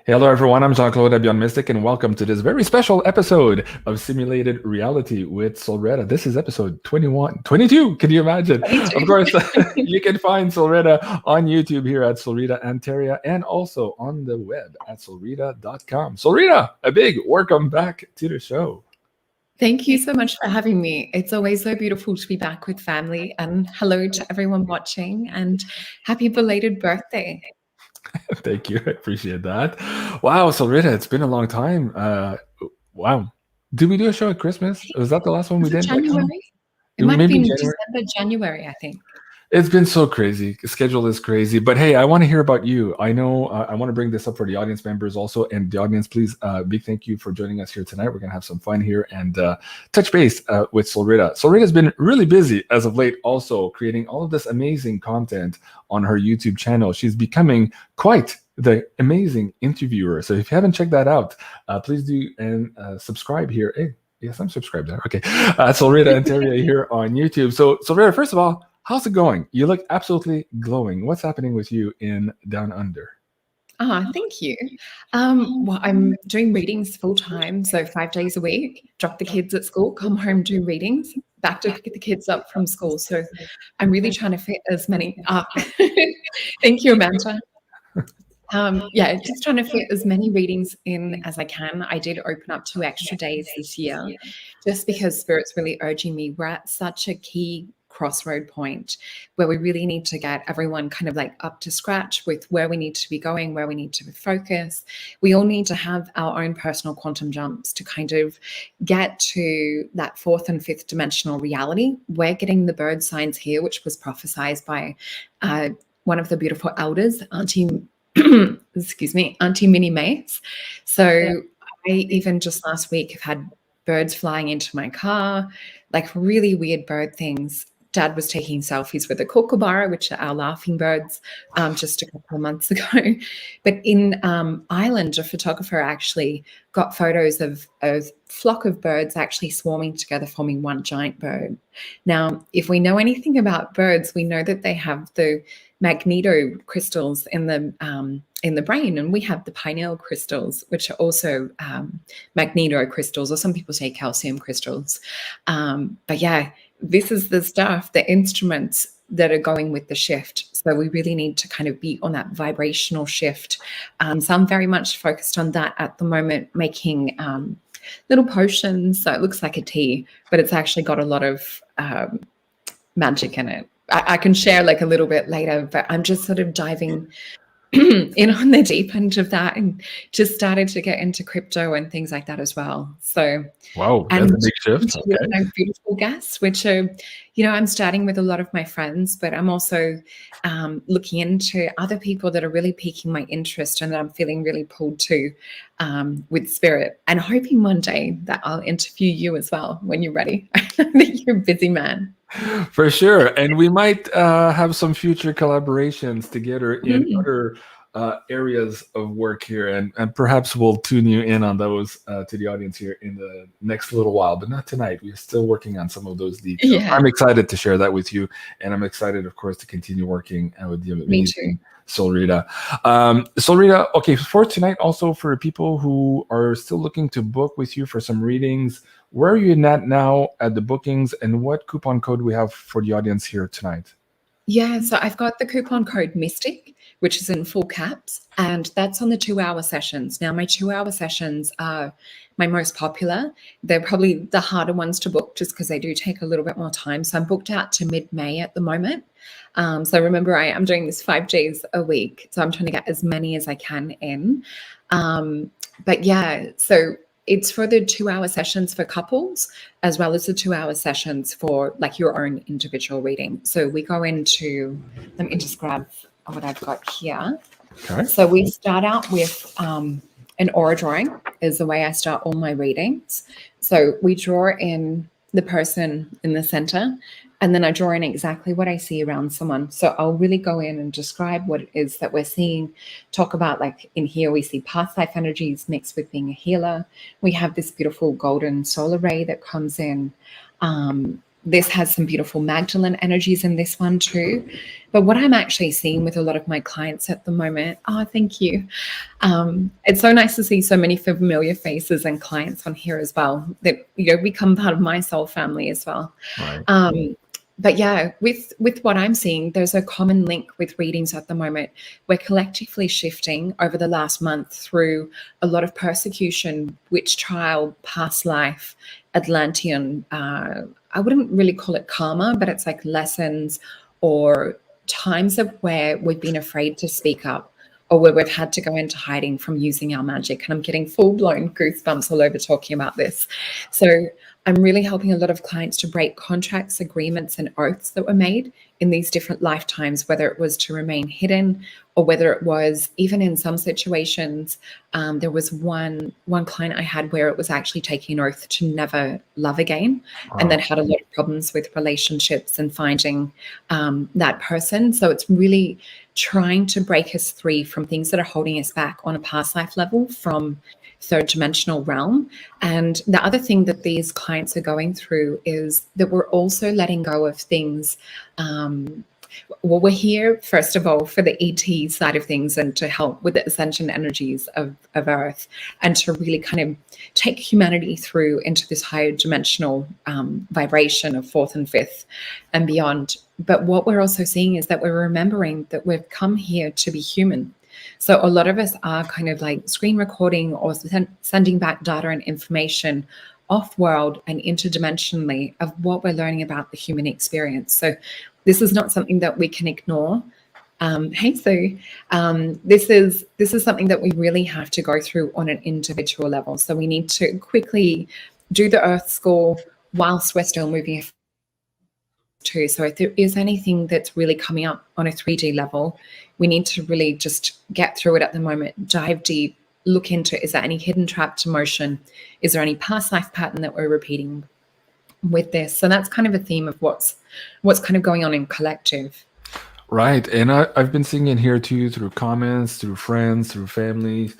Hello, everyone. I'm Jean-Claude BeyondMystic, and welcome to this very special episode of Simulated Reality with SOLRETA. This is episode 21, 22. Can you imagine? 22. Of course, you can find SOLRETA on YouTube here at SOLRETA Antaria and also on the web at solreta.com. SOLRETA, a big welcome back to the show. Thank you so much for having me. It's always so beautiful to be back with family. And hello to everyone watching, and happy belated birthday. Thank you. I appreciate that. Wow, SOLRETA, it's been a long time. Wow. Did we do a show at Christmas? Was that the last one we did? January? It might have been December, January, I think. It's been so crazy. The schedule is crazy. But hey, I want to hear about you. I know I want to bring this up for the audience members also. And the audience, please, big thank you for joining us here tonight. We're going to have some fun here and touch base with SOLRETA. SOLRETA's been really busy as of late, also creating all of this amazing content on her YouTube channel. She's becoming quite the amazing interviewer. So if you haven't checked that out, please do and subscribe here. Hey, yes, I'm subscribed there. Okay. SOLRETA Antaria here on YouTube. So SOLRETA, first of all, how's it going? You look absolutely glowing. What's happening with you in Down Under? Thank you. Well, I'm doing readings full time, so 5 days a week. Drop the kids at school, come home, do readings, back to pick the kids up from school. So I'm really trying to fit as many up. Thank you, Amanda. Just trying to fit as many readings in as I can. I did open up 2 extra days this year, just because Spirit's really urging me. We're at such a key crossroad point where we really need to get everyone kind of like up to scratch with where we need to be going, where we need to focus. We all need to have our own personal quantum jumps to kind of get to that 4th and 5th dimensional reality. We're getting the bird signs here, which was prophesied by one of the beautiful elders, Auntie Minnie Mace. So I even just last week have had birds flying into my car, like really weird bird things. Dad was taking selfies with a kookaburra, which are our laughing birds, just a couple of months ago. But in Ireland, a photographer actually got photos of a flock of birds actually swarming together, forming one giant bird. Now, if we know anything about birds, we know that they have the magneto crystals in the brain, and we have the pineal crystals, which are also magneto crystals, or some people say calcium crystals. But yeah, this is the stuff, the instruments that are going with the shift. So we really need to kind of be on that vibrational shift. So I'm very much focused on that at the moment, making little potions. So it looks like a tea, but it's actually got a lot of magic in it. I can share like a little bit later, but I'm just sort of diving in on the deep end of that, and just started to get into crypto and things like that as well. So wow, that's a big shift. Okay. Beautiful guests, which are, I'm starting with a lot of my friends, but I'm also looking into other people that are really piquing my interest and that I'm feeling really pulled to with Spirit, and hoping one day that I'll interview you as well when you're ready. You're a busy man. For sure. And we might have some future collaborations together in other areas of work here. And perhaps we'll tune you in on those to the audience here in the next little while, but not tonight. We're still working on some of those details. Yeah. I'm excited to share that with you. And I'm excited, of course, to continue working with the amazing SOLRETA. SOLRETA, okay, for tonight, also for people who are still looking to book with you for some readings, where are you at now at the bookings, and what coupon code we have for the audience here tonight? Yeah, so I've got the coupon code MYSTIC, which is in full caps, and that's on the 2-hour sessions. Now, my 2-hour sessions are my most popular. They're probably the harder ones to book just because they do take a little bit more time. So I'm booked out to mid-May at the moment. So remember, I am doing this 5 days a week. So I'm trying to get as many as I can in. But yeah, so it's for the 2-hour sessions for couples, as well as the 2-hour sessions for like your own individual reading. So we go into, let me just grab what I've got here. Okay. So we start out with an aura drawing is the way I start all my readings. So we draw in the person in the center, and then I draw in exactly what I see around someone. So I'll really go in and describe what it is that we're seeing, talk about, like in here, we see past life energies mixed with being a healer. We have this beautiful golden solar ray that comes in. This has some beautiful Magdalene energies in this one too. But what I'm actually seeing with a lot of my clients at the moment, oh, thank you. It's so nice to see so many familiar faces and clients on here as well that, become part of my soul family as well. Right. But yeah, with what I'm seeing, there's a common link with readings at the moment. We're collectively shifting over the last month through a lot of persecution, witch trial, past life, Atlantean. I wouldn't really call it karma, but it's like lessons or times of where we've been afraid to speak up, or where we've had to go into hiding from using our magic. And I'm getting full-blown goosebumps all over talking about this. So I'm really helping a lot of clients to break contracts, agreements, and oaths that were made in these different lifetimes, whether it was to remain hidden or whether it was even in some situations. There was one client I had where it was actually taking an oath to never love again, and then had a lot of problems with relationships and finding that person. So it's really trying to break us free from things that are holding us back on a past life level from third dimensional realm. And the other thing that these clients are going through is that we're also letting go of things. Well, we're here, first of all, for the ET side of things and to help with the ascension energies of Earth, and to really kind of take humanity through into this higher dimensional vibration of fourth and fifth and beyond. But what we're also seeing is that we're remembering that we've come here to be human. So a lot of us are kind of like screen recording or sending back data and information off-world and interdimensionally of what we're learning about the human experience. So this is not something that we can ignore. Hey, Sue. This is something that we really have to go through on an individual level. So we need to quickly do the Earth School whilst we're still moving too. So if there is anything that's really coming up on a 3D level, we need to really just get through it at the moment, dive deep, look into, is there any hidden trapped emotion? Is there any past life pattern that we're repeating with this? So that's kind of a theme of what's kind of going on in collective. Right. And I've been seeing it here too, through comments, through friends, through family,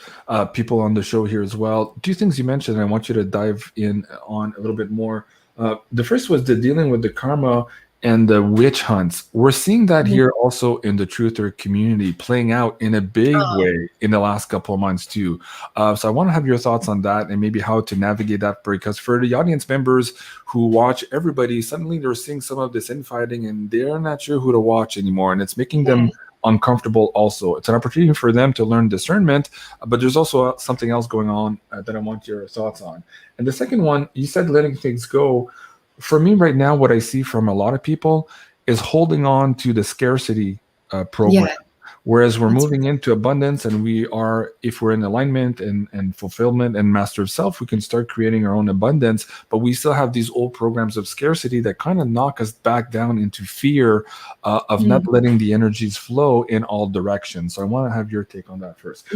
people on the show here as well. Two things you mentioned, I want you to dive in on a little bit more. The first was the dealing with the karma and the witch hunts. We're seeing that here also in the truther community playing out in a big way in the last couple of months too. So I want to have your thoughts on that and maybe how to navigate that, because for the audience members who watch everybody, suddenly they're seeing some of this infighting and they're not sure who to watch anymore, and it's making them uncomfortable also. It's an opportunity for them to learn discernment, but there's also something else going on that I want your thoughts on. And the second one, you said letting things go. For me right now, what I see from a lot of people is holding on to the scarcity program. Whereas we're moving into abundance, and we are, if we're in alignment and fulfillment and master of self, we can start creating our own abundance. But we still have these old programs of scarcity that kind of knock us back down into fear of not letting the energies flow in all directions. So I want to have your take on that first.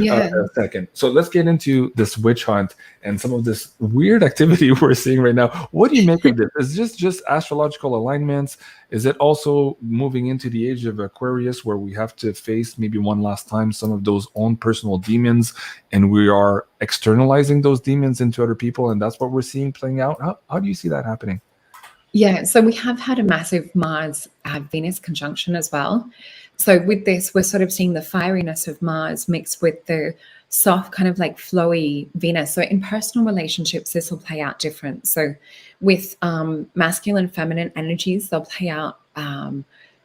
Second. So let's get into this witch hunt and some of this weird activity we're seeing right now. What do you make of this? Is this just astrological alignments? Is it also moving into the age of Aquarius, where we have to face maybe one last time some of those own personal demons, and we are externalizing those demons into other people, and that's what we're seeing playing out? How do you see that happening? Yeah, so we have had a massive Mars-Venus conjunction as well. So with this, we're sort of seeing the fieriness of Mars mixed with the soft, kind of like flowy Venus. So in personal relationships, this will play out different. So with masculine, feminine energies, they'll play out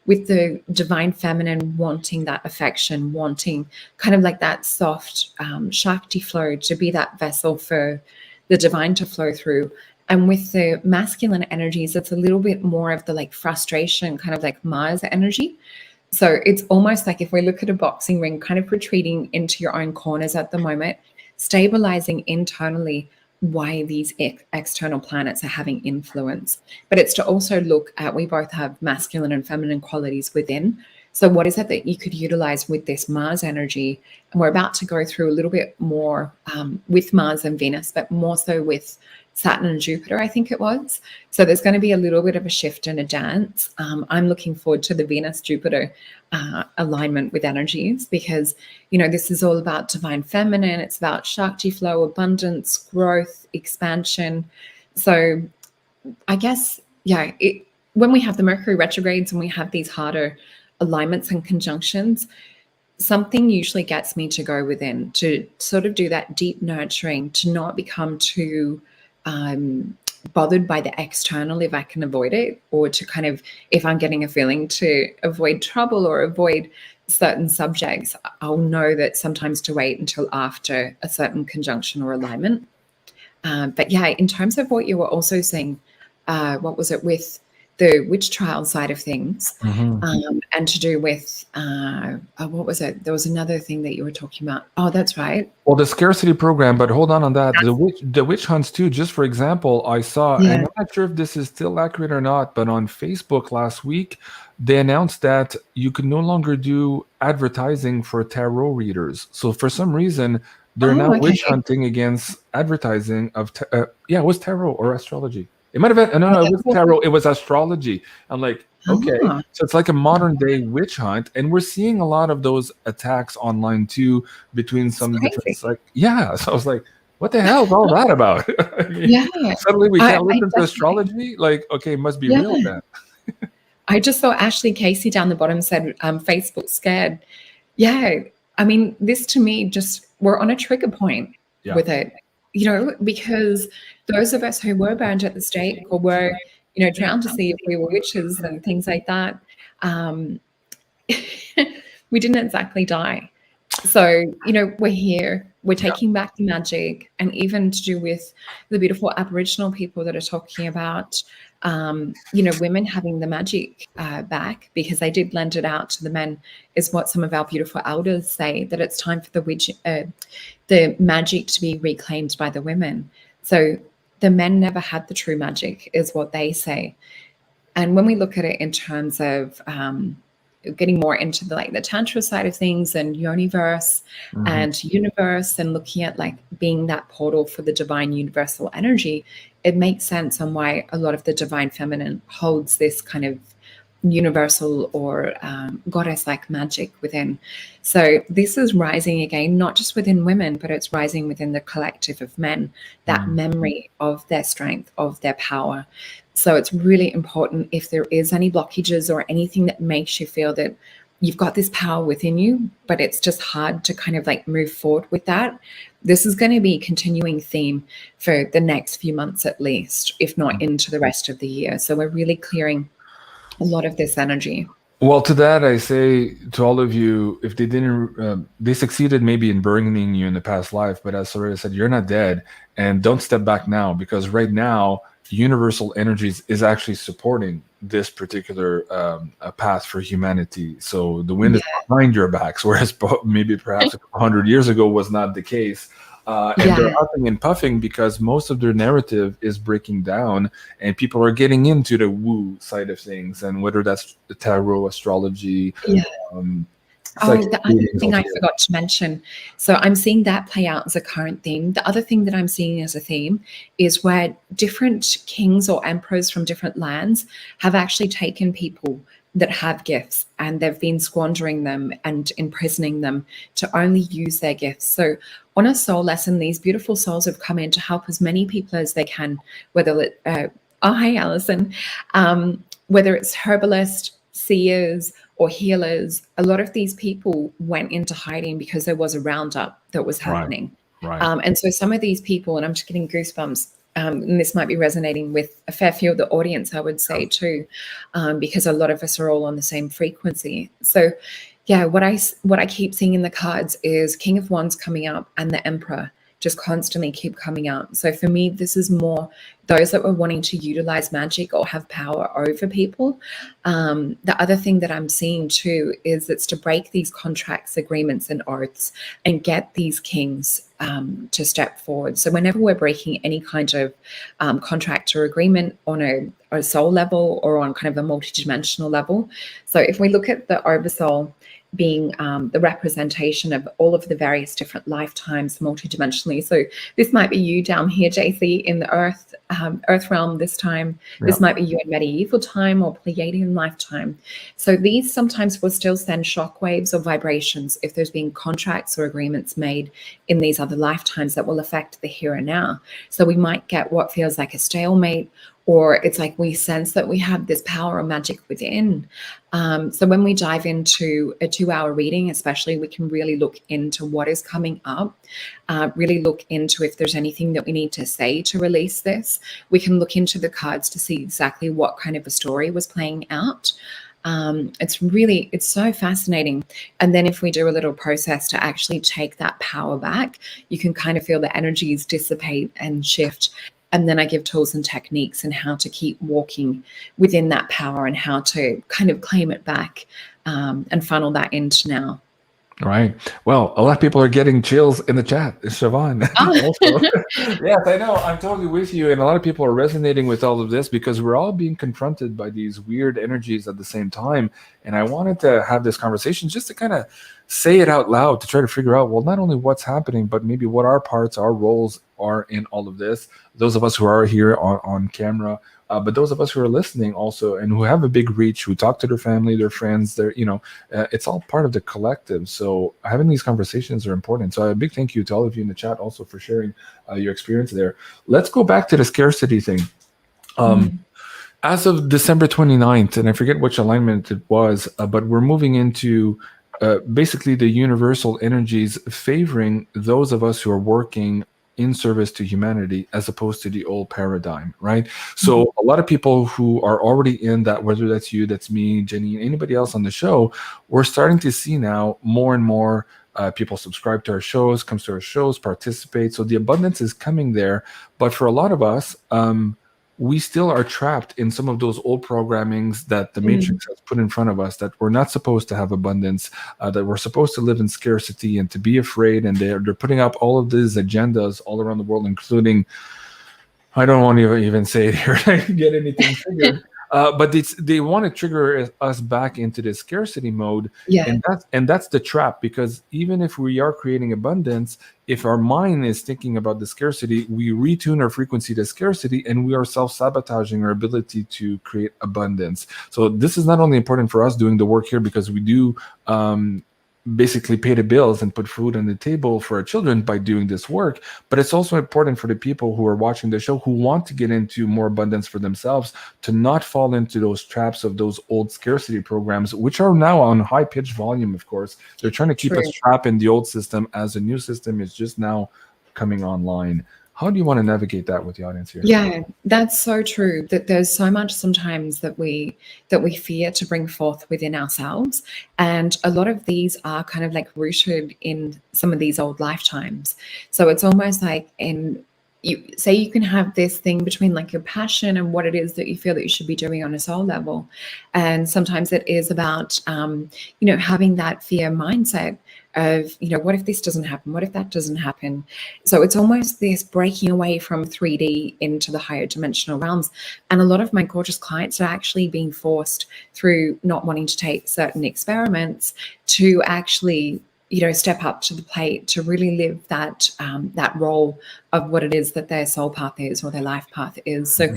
with the divine feminine wanting that affection, wanting kind of like that soft Shakti flow to be that vessel for the divine to flow through. And with the masculine energies, it's a little bit more of the like frustration, kind of like Mars energy. So it's almost like if we look at a boxing ring, kind of retreating into your own corners at the moment, stabilizing internally why these external planets are having influence. But it's to also look at, we both have masculine and feminine qualities within. So what is it that you could utilize with this Mars energy? And we're about to go through a little bit more with Mars and Venus, but more so with Saturn and Jupiter, I think it was. So there's going to be a little bit of a shift and a dance. I'm looking forward to the Venus-Jupiter alignment with energies, because, you know, this is all about divine feminine. It's about Shakti flow, abundance, growth, expansion. So I guess, yeah, when we have the Mercury retrogrades and we have these harder alignments and conjunctions, something usually gets me to go within, to sort of do that deep nurturing, to not become too bothered by the external if I can avoid it, or to kind of, if I'm getting a feeling to avoid trouble or avoid certain subjects, I'll know that sometimes to wait until after a certain conjunction or alignment. But yeah, in terms of what you were also saying, what was it with the witch trial side of things, and to do with, what was it? There was another thing that you were talking about. Oh, that's right. Well, the scarcity program, but hold on that. The witch hunts too. Just for example, I saw, and I'm not sure if this is still accurate or not, but on Facebook last week, they announced that you could no longer do advertising for tarot readers. So for some reason, they're now witch hunting against advertising of, it was tarot or astrology. It might have been, no, it was tarot, it was astrology. I'm like, okay, so it's like a modern day witch hunt, and we're seeing a lot of those attacks online too, between some different, like, so I was like, what the hell is all that about? Suddenly we can't listen to astrology? Like, okay, it must be real then. I just saw Ashley Casey down the bottom said, Facebook scared. Yeah, I mean, this to me, just, we're on a trigger point with it. You know, because those of us who were burned at the stake or were, you know, drowned to see if we were witches and things like that, we didn't exactly die. So, you know, we're here, we're taking back the magic, and even to do with the beautiful Aboriginal people that are talking about, you know, women having the magic back, because they did lend it out to the men, is what some of our beautiful elders say, that it's time for the magic to be reclaimed by the women. So the men never had the true magic, is what they say. And when we look at it in terms of getting more into the tantra side of things and universe and universe, and looking at like being that portal for the divine universal energy, it makes sense on why a lot of the divine feminine holds this kind of universal or goddess-like magic within. So this is rising again, not just within women, but it's rising within the collective of men, that memory of their strength, of their power. So it's really important, if there is any blockages or anything that makes you feel that you've got this power within you, but it's just hard to kind of like move forward with that, this is going to be a continuing theme for the next few months at least, if not into the rest of the year. So we're really clearing a lot of this energy. Well, to that, I say to all of you, if they didn't, they succeeded maybe in burning you in the past life, but as Soraya said, you're not dead, and don't step back now, because right now, universal energies is actually supporting this particular path for humanity. So the wind is behind your backs, whereas maybe perhaps 100 years ago was not the case. And they're huffing and puffing because most of their narrative is breaking down, and people are getting into the woo side of things, and whether that's the tarot, astrology. The other thing I forgot to mention, so I'm seeing that play out as a current theme. The other thing that I'm seeing as a theme is where different kings or emperors from different lands have actually taken people that have gifts, and they've been squandering them and imprisoning them to only use their gifts. So on a soul lesson, these beautiful souls have come in to help as many people as they can, whether it, hi Alison, whether it's herbalist, seers, or healers. A lot of these people went into hiding because there was a roundup that was happening. And so some of these people, and I'm just getting goosebumps, and this might be resonating with a fair few of the audience, I would say too, because a lot of us are all on the same frequency. So yeah, what I keep seeing in the cards is King of Wands coming up and the Emperor just constantly keep coming up. So for me, this is more those that were wanting to utilize magic or have power over people. The other thing that I'm seeing too is it's to break these contracts, agreements, and oaths and get these kings to step forward. So whenever we're breaking any kind of contract or agreement on a soul level or on kind of a multidimensional level. So if we look at the oversoul being the representation of all of the various different lifetimes multidimensionally. So this might be you down here, JC, in the earth realm this time. This might be you in medieval time or Pleiadian lifetime. So these sometimes will still send shockwaves or vibrations if there's been contracts or agreements made in these other lifetimes that will affect the here and now. So we might get what feels like a stalemate, or it's like we sense that we have this power or magic within. So when we dive into a 2-hour reading, especially, we can really look into what is coming up, really look into if there's anything that we need to say to release this. We can look into the cards to see exactly what kind of a story was playing out. It's so fascinating. And then if we do a little process to actually take that power back, you can kind of feel the energies dissipate and shift. And then I give tools and techniques and how to keep walking within that power and how to kind of claim it back, and funnel that into now. Right. Well, a lot of people are getting chills in the chat. Siobhan. Also. Yes, I know. I'm totally with you. And a lot of people are resonating with all of this because we're all being confronted by these weird energies at the same time. And I wanted to have this conversation just to kind of say it out loud to try to figure out, well, not only what's happening, but maybe what our parts, our roles are in all of this. Those of us who are here on camera, but those of us who are listening also and who have a big reach, who talk to their family, their friends, it's all part of the collective. So having these conversations are important. So a big thank you to all of you in the chat also for sharing your experience there. Let's go back to the scarcity thing. As of December 29th, and I forget which alignment it was, but we're moving into basically the universal energies favoring those of us who are working in service to humanity as opposed to the old paradigm, right? So a lot of people who are already in that, whether that's you, that's me, Jenny, anybody else on the show, we're starting to see now more and more people subscribe to our shows, comes to our shows, participate. So the abundance is coming there. But for a lot of us, we still are trapped in some of those old programmings that the Matrix has put in front of us, that we're not supposed to have abundance, that we're supposed to live in scarcity and to be afraid. And they're putting up all of these agendas all around the world, including, I don't want to even say it here, I can get anything triggered. But they want to trigger us back into this scarcity mode. Yeah. And that's the trap, because even if we are creating abundance, if our mind is thinking about the scarcity, we retune our frequency to scarcity and we are self-sabotaging our ability to create abundance. So this is not only important for us doing the work here, because we do basically pay the bills and put food on the table for our children by doing this work, but it's also important for the people who are watching the show who want to get into more abundance for themselves to not fall into those traps of those old scarcity programs, which are now on high-pitched volume. Of course, they're trying to keep us trapped in the old system as a new system is just now coming online. How do you want to navigate that with the audience here? Yeah, that's so true. That there's so much sometimes that we fear to bring forth within ourselves, and a lot of these are kind of like rooted in some of these old lifetimes. So it's almost like you can have this thing between like your passion and what it is that you feel that you should be doing on a soul level, and sometimes it is about having that fear mindset of, what if this doesn't happen? What if that doesn't happen? So it's almost this breaking away from 3D into the higher dimensional realms. And a lot of my gorgeous clients are actually being forced through not wanting to take certain experiments to actually, step up to the plate, to really live that role of what it is that their soul path is or their life path is. So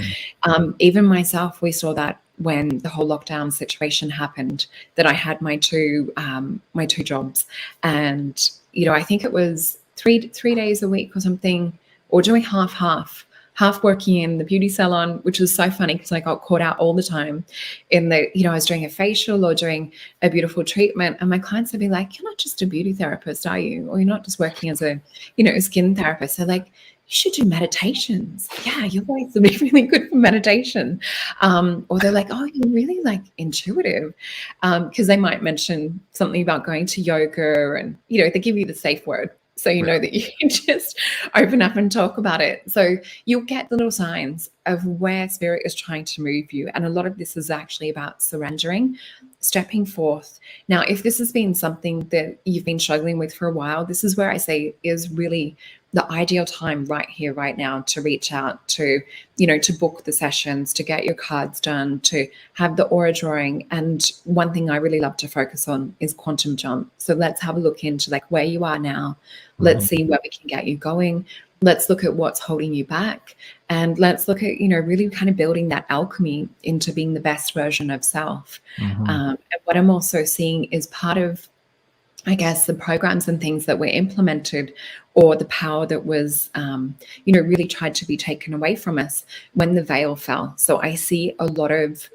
even myself, we saw that when the whole lockdown situation happened, that I had my two jobs, and I think it was three days a week or something, or doing half working in the beauty salon, which was so funny because I got caught out all the time in the, I was doing a facial or doing a beautiful treatment, and my clients would be like, "You're not just a beauty therapist, are you? Or you're not just working as a, a skin therapist." They're like, "You should do meditations. Yeah, your voice would be really good for meditation." Or they're like, "Oh, you're really like intuitive," because they might mention something about going to yoga, and they give you the safe word, so know that you can just open up and talk about it. So you'll get the little signs of where spirit is trying to move you, and a lot of this is actually about surrendering, stepping forth. Now, if this has been something that you've been struggling with for a while, this is where I say is really the ideal time right here, right now, to reach out, to, to book the sessions, to get your cards done, to have the aura drawing. And one thing I really love to focus on is quantum jump. So let's have a look into like where you are now. Let's see where we can get you going. Let's look at what's holding you back. And let's look at, really kind of building that alchemy into being the best version of self. And what I'm also seeing is part of I guess, the programs and things that were implemented, or the power that was, really tried to be taken away from us when the veil fell. So I see a lot of,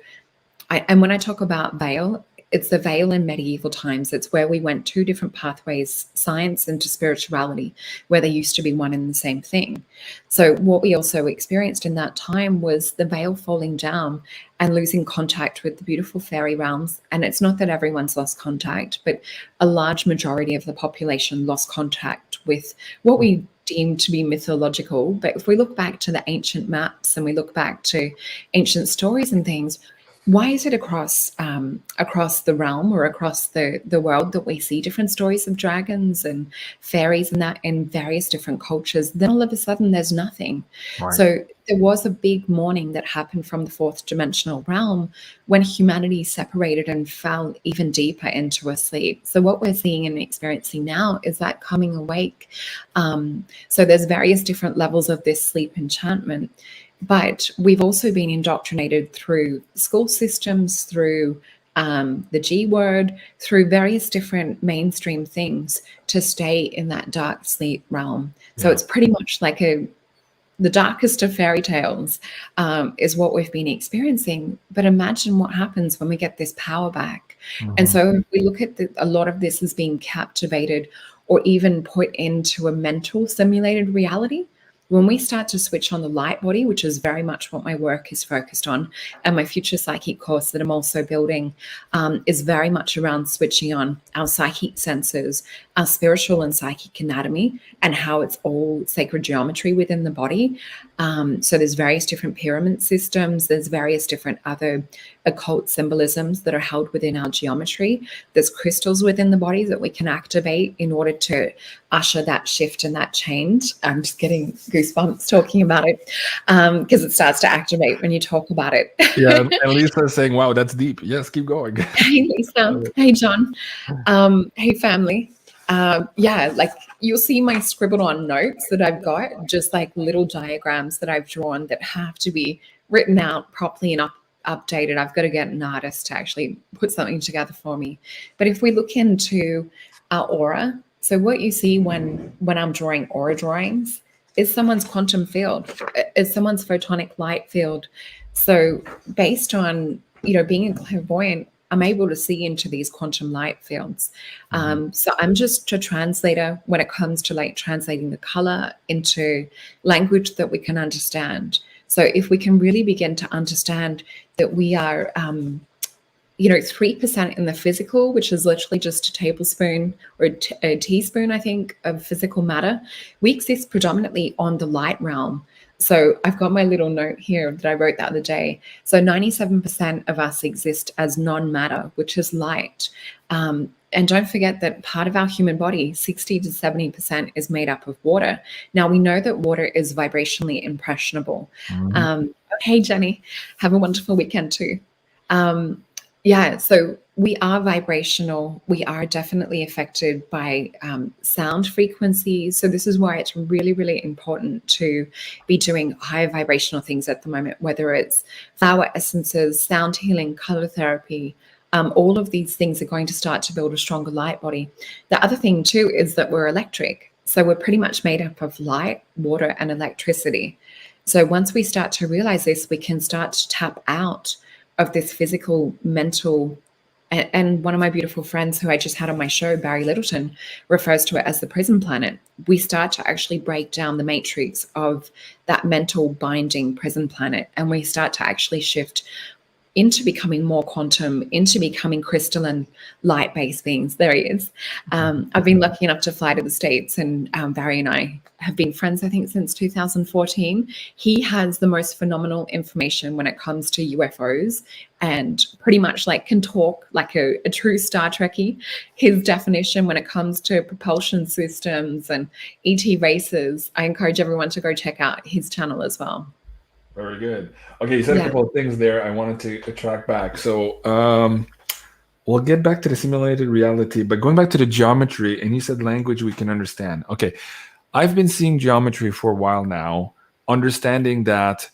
and when I talk about veil, it's the veil in medieval times. It's where we went two different pathways, science into spirituality, where they used to be one and the same thing. So what we also experienced in that time was the veil falling down and losing contact with the beautiful fairy realms. And it's not that everyone's lost contact, but a large majority of the population lost contact with what we deem to be mythological. But if we look back to the ancient maps and we look back to ancient stories and things, why is it across the realm or across the world that we see different stories of dragons and fairies and that in various different cultures? Then all of a sudden there's nothing. Right. So there was a big mourning that happened from the fourth dimensional realm when humanity separated and fell even deeper into a sleep. So what we're seeing and experiencing now is that coming awake. So there's various different levels of this sleep enchantment. But we've also been indoctrinated through school systems, through the G word, through various different mainstream things to stay in that dark sleep realm. So it's pretty much like the darkest of fairy tales is what we've been experiencing. But imagine what happens when we get this power back. And so if we look at a lot of this as being captivated or even put into a mental simulated reality. When we start to switch on the light body, which is very much what my work is focused on, and my future psychic course that I'm also building is very much around switching on our psychic senses, our spiritual and psychic anatomy, and how it's all sacred geometry within the body. So there's various different pyramid systems. There's various different other occult symbolisms that are held within our geometry. There's crystals within the body that we can activate in order to usher that shift and that change. I'm just getting goosebumps talking about it because it starts to activate when you talk about it. Yeah, and Lisa's saying, wow, that's deep. Yes, keep going. Hey, Lisa. Hey, John. Hey, family. Like you'll see my scribbled on notes that I've got, just like little diagrams that I've drawn that have to be written out properly and updated. I've got to get an artist to actually put something together for me. But if we look into our aura, so what you see when I'm drawing aura drawings is someone's quantum field, is someone's photonic light field. So based on, being a clairvoyant, I'm able to see into these quantum light fields. So I'm just a translator when it comes to like translating the color into language that we can understand. So if we can really begin to understand that we are, 3% in the physical, which is literally just a tablespoon or a teaspoon, I think, of physical matter, we exist predominantly on the light realm. So I've got my little note here that I wrote the other day. So 97% of us exist as non-matter, which is light. And don't forget that part of our human body, 60 to 70%, is made up of water. Now, we know that water is vibrationally impressionable. Hey, Jenny, have a wonderful weekend too. So we are vibrational. We are definitely affected by sound frequencies. So this is why it's really, really important to be doing higher vibrational things at the moment, whether it's flower essences, sound healing, color therapy. All of these things are going to start to build a stronger light body. The other thing too is that we're electric. So we're pretty much made up of light, water, and electricity. So once we start to realize this, we can start to tap out of this physical, mental, and one of my beautiful friends who I just had on my show, Barry Littleton, refers to it as the prison planet. We start to actually break down the matrix of that mental binding prison planet, and we start to actually shift into becoming more quantum, into becoming crystalline light-based beings. There he is. I've been lucky enough to fly to the States, and Barry and I have been friends, I think, since 2014. He has the most phenomenal information when it comes to UFOs and pretty much like can talk like a true Star Trekkie. His definition when it comes to propulsion systems and ET races, I encourage everyone to go check out his channel as well. Very good. Okay, you said a couple of things there I wanted to track back. So we'll get back to the simulated reality, but going back to the geometry, and you said language we can understand. Okay, I've been seeing geometry for a while now, understanding that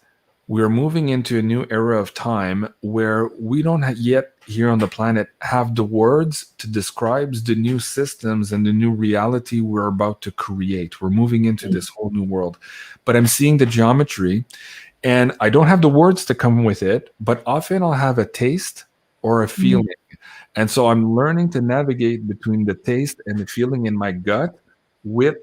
we're moving into a new era of time where we don't yet here on the planet have the words to describe the new systems and the new reality we're about to create. We're moving into this whole new world. But I'm seeing the geometry, and I don't have the words to come with it, but often I'll have a taste or a feeling. And so I'm learning to navigate between the taste and the feeling in my gut with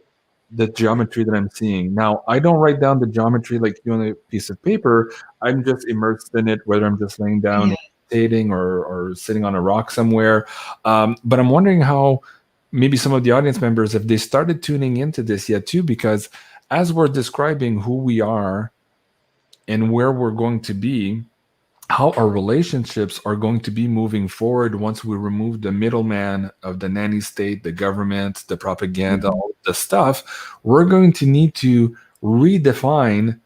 the geometry that I'm seeing. Now, I don't write down the geometry like you on a piece of paper. I'm just immersed in it, whether I'm just laying down, meditating, or sitting on a rock somewhere. But I'm wondering how maybe some of the audience members, if they started tuning into this yet too, because as we're describing who we are and where we're going to be, how our relationships are going to be moving forward once we remove the middleman of the nanny state, the government, the propaganda, all the stuff, we're going to need to redefine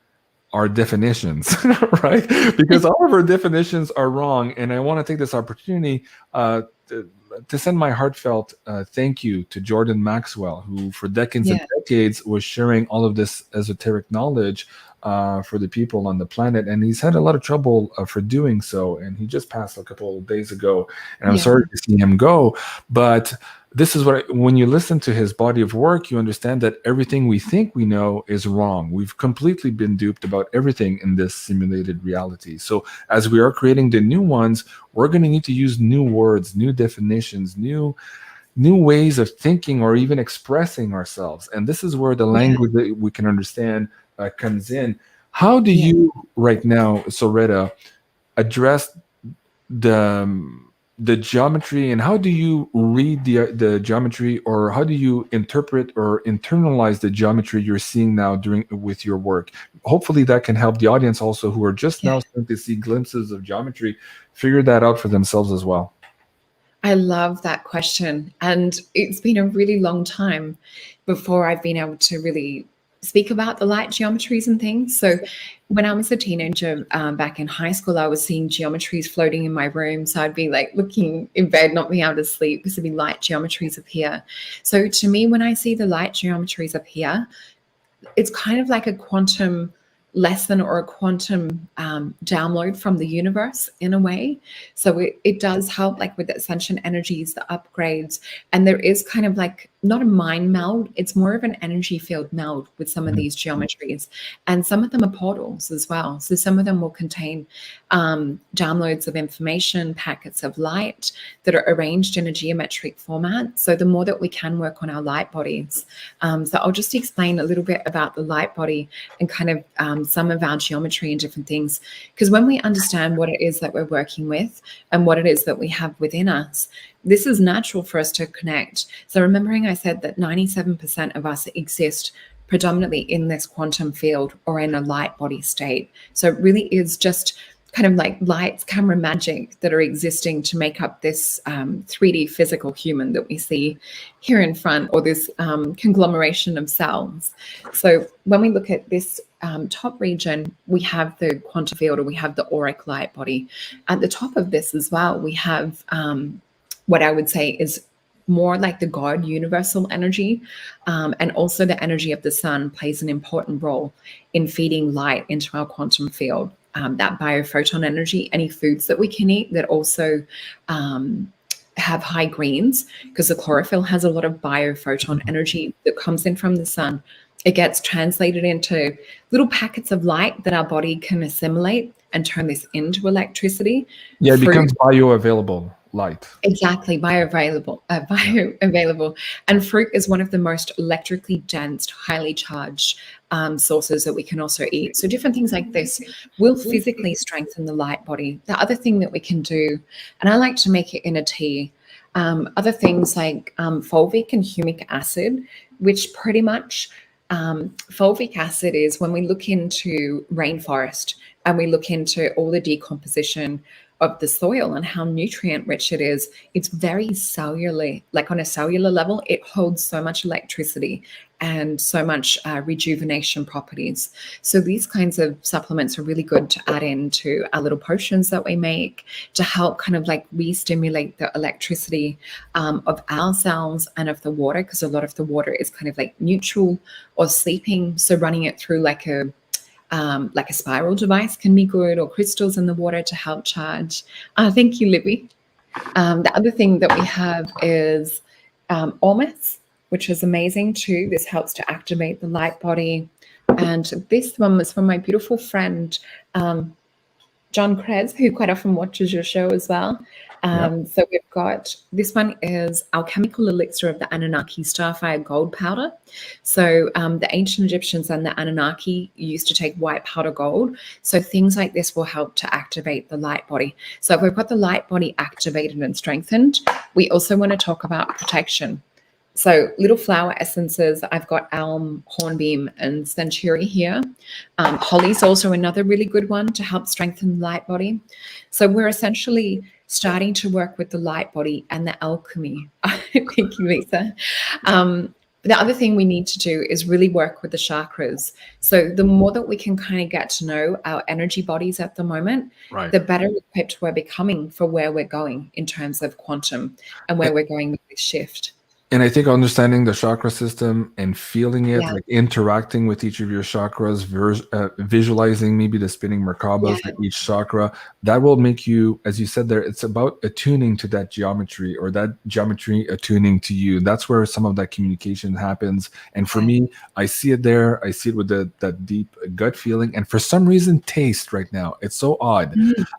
our definitions, right? Because all of our definitions are wrong. And I want to take this opportunity to send my heartfelt thank you to Jordan Maxwell, who for decades and decades was sharing all of this esoteric knowledge for the people on the planet, and he's had a lot of trouble for doing so, and he just passed a couple of days ago, and I'm sorry to see him go. But this is what when you listen to his body of work, you understand that everything we think we know is wrong. We've completely been duped about everything in this simulated reality. So as we are creating the new ones, we're going to need to use new words, new definitions, new ways of thinking or even expressing ourselves. And this is where the language that we can understand comes in. How do you right now, SOLRETA, address the geometry, and how do you read the geometry, or how do you interpret or internalize the geometry you're seeing now with your work? Hopefully that can help the audience also, who are just now starting to see glimpses of geometry, figure that out for themselves as well. I love that question. And it's been a really long time before I've been able to really speak about the light geometries and things. So when I was a teenager back in high school, I was seeing geometries floating in my room. So I'd be like looking in bed, not being able to sleep because there'd be light geometries appear. So to me, when I see the light geometries appear, it's kind of like a quantum lesson or a quantum download from the universe in a way. So it does help like with the ascension energies, the upgrades, and there is kind of like not a mind meld, it's more of an energy field meld with some of these geometries, and some of them are portals as well. So some of them will contain downloads of information, packets of light that are arranged in a geometric format. So the more that we can work on our light bodies. So I'll just explain a little bit about the light body and kind of some of our geometry and different things. Because when we understand what it is that we're working with and what it is that we have within us, this is natural for us to connect. So remembering I said that 97% of us exist predominantly in this quantum field or in a light body state. So it really is just kind of like lights, camera magic that are existing to make up this 3D physical human that we see here in front, or this conglomeration of cells. So when we look at this top region, we have the quantum field, or we have the auric light body. At the top of this as well, we have what I would say is more like the God universal energy, and also the energy of the sun plays an important role in feeding light into our quantum field. That biophoton energy, any foods that we can eat that also have high greens, because the chlorophyll has a lot of biophoton energy that comes in from the sun. It gets translated into little packets of light that our body can assimilate and turn this into electricity. Yeah, it becomes bioavailable light. Exactly, bioavailable. And fruit is one of the most electrically dense, highly charged sources that we can also eat. So different things like this will physically strengthen the light body. The other thing that we can do, and I like to make it in a tea, other things like fulvic and humic acid, which pretty much fulvic acid is when we look into rainforest and we look into all the decomposition of the soil and how nutrient rich it is. It's very cellular, like on a cellular level, it holds so much electricity and so much rejuvenation properties. So these kinds of supplements are really good to add into our little potions that we make to help kind of like re-stimulate the electricity of our cells and of the water, because a lot of the water is kind of like neutral or sleeping. So running it through like a like a spiral device can be good, or crystals in the water to help charge. Thank you, Libby. The other thing that we have is ormus, which is amazing too. This helps to activate the light body. And this one was from my beautiful friend, John Krez, who quite often watches your show as well. So we've got, this one is alchemical elixir of the Anunnaki starfire gold powder. So the ancient Egyptians and the Anunnaki used to take white powder gold. So things like this will help to activate the light body. So if we've got the light body activated and strengthened, we also want to talk about protection. So little flower essences, I've got alm, hornbeam, and century here. Holly is also another really good one to help strengthen the light body. So we're essentially starting to work with the light body and the alchemy. Thank you, Lisa. The other thing we need to do is really work with the chakras. So the more that we can kind of get to know our energy bodies at the moment, the better equipped we're becoming for where we're going in terms of quantum and where we're going with this shift. And I think understanding the chakra system and feeling it, like interacting with each of your chakras, visualizing maybe the spinning Merkabas at each chakra, that will make you, as you said there, it's about attuning to that geometry, or that geometry attuning to you. That's where some of that communication happens. And for me, I see it there. I see it with that deep gut feeling. And for some reason, taste right now. It's so odd.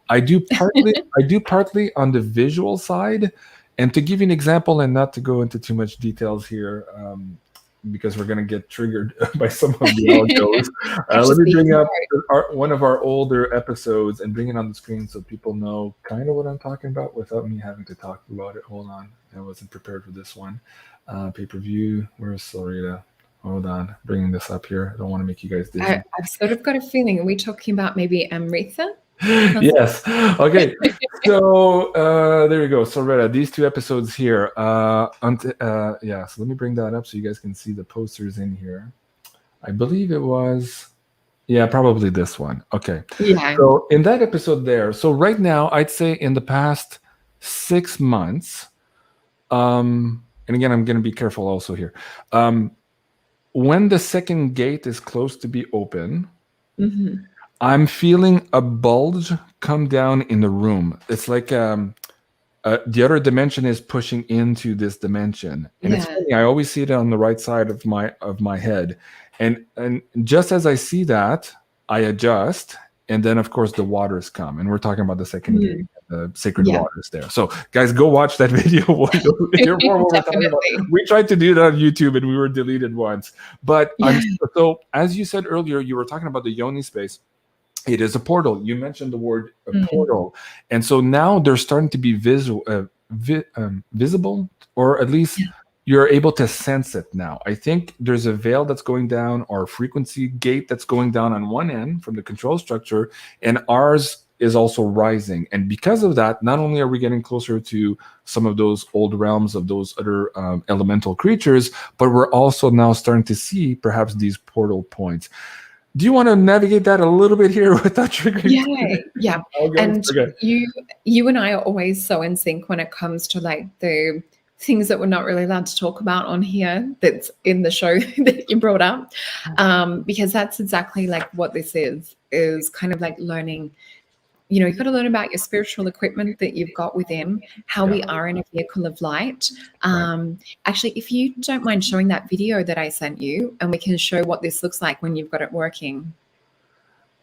I do partly on the visual side. And to give you an example, and not to go into too much details here, because we're going to get triggered by some of the algos, let me bring up one of our older episodes and bring it on the screen so people know kind of what I'm talking about without me having to talk about it. Hold on. I wasn't prepared for this one. Pay-per-view. Where's SOLRETA? Hold on. Bringing this up here. I don't want to make you guys dizzy. I've sort of got a feeling. Are we talking about maybe Amrita? Yes. Okay. So there you go. SOLRETA, these two episodes here. So let me bring that up so you guys can see the posters in here. I believe it was, probably this one. Okay. Yeah. So in that episode there, so right now, I'd say in the past 6 months, and again, I'm going to be careful also here. When the second gate is close to be open, I'm feeling a bulge come down in the room. It's like the other dimension is pushing into this dimension, and it's funny. I always see it on the right side of my head, and just as I see that, I adjust, and then of course the waters come, and we're talking about the second gate, the sacred waters there. So guys, go watch that video. You'll hear more what we're talking about. We tried to do that on YouTube, and we were deleted once. But so as you said earlier, you were talking about the yoni space. It is a portal. You mentioned the word portal. And so now they're starting to be visible, or at least you're able to sense it now. I think there's a veil that's going down, or a frequency gate that's going down on one end from the control structure, and ours is also rising. And because of that, not only are we getting closer to some of those old realms of those other elemental creatures, but we're also now starting to see perhaps these portal points. Do you want to navigate that a little bit here without triggering? Yeah. And you and I are always so in sync when it comes to like the things that we're not really allowed to talk about on here that's in the show that you brought up, because that's exactly like what this is kind of like learning. You've got to learn about your spiritual equipment that you've got within, how we are in a vehicle of light. Actually, if you don't mind showing that video that I sent you, and we can show what this looks like when you've got it working.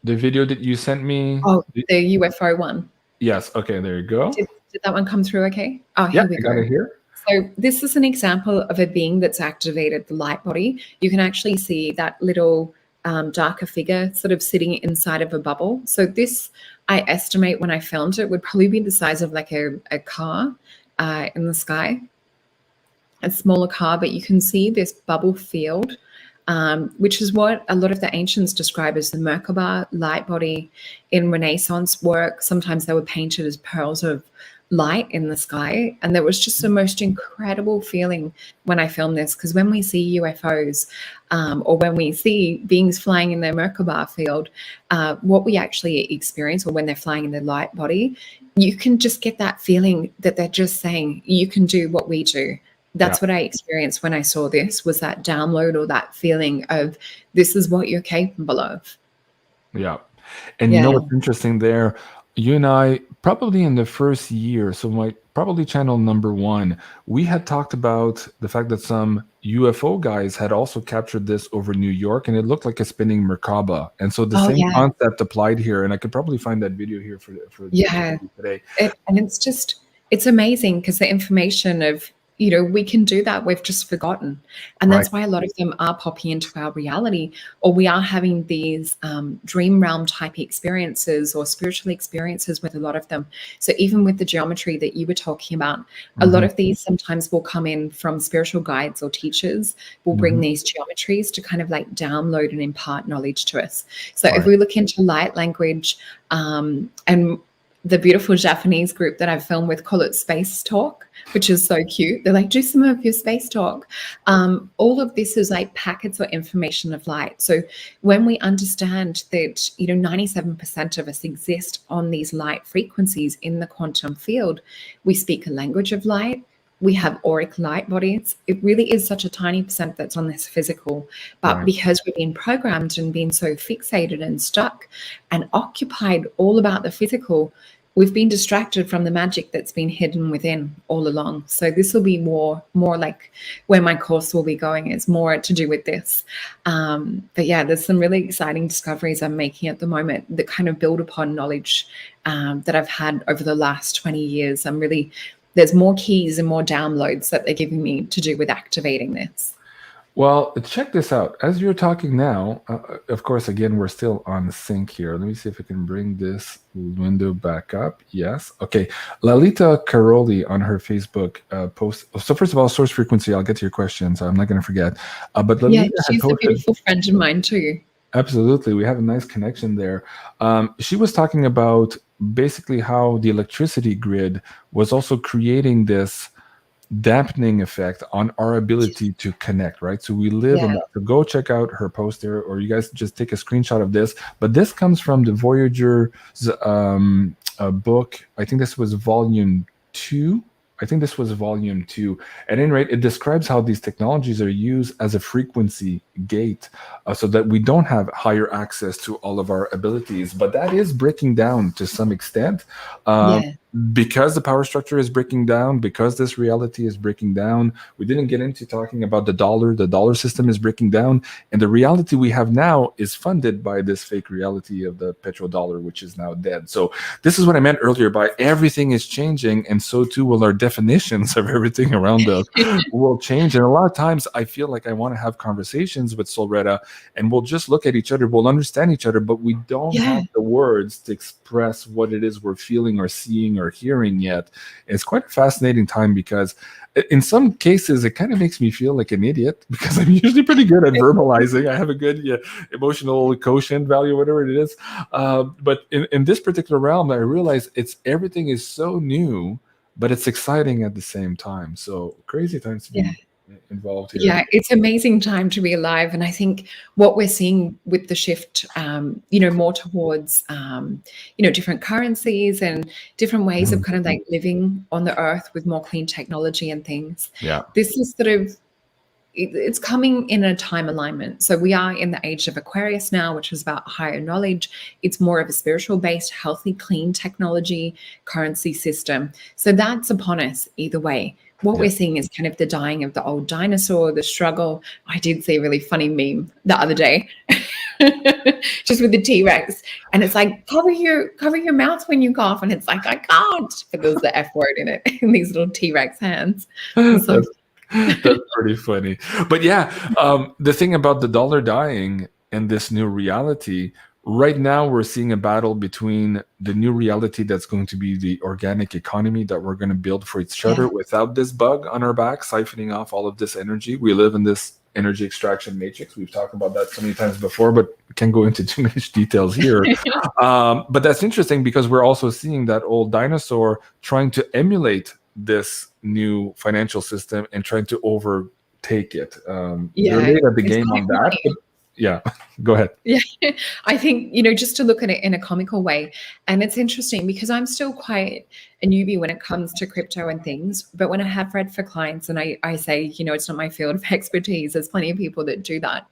The video that you sent me? Oh, the UFO one. Yes. Okay, there you go. Did that one come through okay? Oh, here we go. I got it here. So this is an example of a being that's activated the light body. You can actually see that little darker figure sort of sitting inside of a bubble. So this, I estimate when I filmed it, would probably be the size of like a car in the sky, a smaller car, but you can see this bubble field, which is what a lot of the ancients describe as the Merkaba light body. In Renaissance work, sometimes they were painted as pearls of light in the sky, and there was just the most incredible feeling when I filmed this, because when we see UFOs or when we see beings flying in their Merkaba field, what we actually experience, or when they're flying in their light body, you can just get that feeling that they're just saying, you can do what we do. That's what I experienced when I saw this, was that download, or that feeling of, this is what you're capable of. Yeah. And you know Yeah. what's interesting there? You and I, probably in the first year, so my probably channel number one, we had talked about the fact that some UFO guys had also captured this over New York, and it looked like a spinning Merkaba. And so the Oh, same yeah. concept applied here, and I could probably find that video here for Yeah. today. And it's amazing because the information of, we can do that. We've just forgotten. And Right. that's why a lot of them are popping into our reality, or we are having these dream realm type experiences or spiritual experiences with a lot of them. So even with the geometry that you were talking about, a lot Mhm. of these sometimes will come in from spiritual guides or teachers will bring Mhm. these geometries to kind of like download and impart knowledge to us. So if Right. we look into light language, and the beautiful Japanese group that I've filmed with call it Space Talk, which is so cute. They're like, do some of your space talk. All of this is like packets or information of light. So when we understand that, 97% of us exist on these light frequencies in the quantum field, we speak a language of light. We have auric light bodies. It really is such a tiny percent that's on this physical. But Right. because we've been programmed and been so fixated and stuck and occupied all about the physical, we've been distracted from the magic that's been hidden within all along. So this will be more like where my course will be going, is more to do with this. But yeah, there's some really exciting discoveries I'm making at the moment that kind of build upon knowledge that I've had over the last 20 years. There's more keys and more downloads that they're giving me to do with activating this. Well, check this out. As you're talking now, of course, again, we're still on sync here. Let me see if I can bring this window back up. Yes. Okay. Lalita Karoli on her Facebook post. So first of all, source frequency, I'll get to your questions. I'm not going to forget. But Yeah, Lalita had she's a posted, beautiful friend of mine too. absolutely, we have a nice connection there. She was talking about basically how the electricity grid was also creating this dampening effect on our ability to connect, right? So we live in Yeah. that. So go check out her post there, or you guys just take a screenshot of this. But this comes from the Voyager's book. I think this was volume 2. At any rate, it describes how these technologies are used as a frequency gate, so that we don't have higher access to all of our abilities. But that is breaking down to some extent. Yeah. Because the power structure is breaking down, because this reality is breaking down. We didn't get into talking about the dollar system is breaking down, and the reality we have now is funded by this fake reality of the petrodollar, which is now dead. So this is what I meant earlier by everything is changing, and so too will our definitions of everything around us will change. And a lot of times I feel like I want to have conversations with Solreta, and we'll just look at each other, we'll understand each other, but we don't have the words to express what it is we're feeling or seeing or hearing yet. It's quite a fascinating time, because in some cases it kind of makes me feel like an idiot, because I'm usually pretty good at verbalizing. I have a good emotional quotient value, whatever it is. But in this particular realm, I realize everything is so new, but it's exciting at the same time. So crazy times to be involved here. Yeah, it's an amazing time to be alive. And I think what we're seeing with the shift, more towards, different currencies and different ways of kind of like living on the earth with more clean technology and things. Yeah. This is sort of, it's coming in a time alignment. So we are in the age of Aquarius now, which is about higher knowledge. It's more of a spiritual based, healthy, clean technology currency system. So that's upon us either way. What we're seeing is kind of the dying of the old dinosaur, the struggle. I did see a really funny meme the other day, just with the T-Rex, and it's like, cover your mouth when you cough, and it's like, I can't, but there's the F word in it, in these little T-Rex hands. So, That's pretty funny. But yeah, the thing about the dollar dying and this new reality, right now we're seeing a battle between the new reality that's going to be the organic economy that we're going to build for each other without this bug on our back, siphoning off all of this energy. We live in this energy extraction matrix. We've talked about that so many times before, but can't go into too much details here. But that's interesting, because we're also seeing that old dinosaur trying to emulate this new financial system and trying to overtake it. They're late at the game on that. yeah, go ahead. Yeah, I think, just to look at it in a comical way. And it's interesting because I'm still quite a newbie when it comes to crypto and things. But when I have read for clients and I say, it's not my field of expertise, there's plenty of people that do that.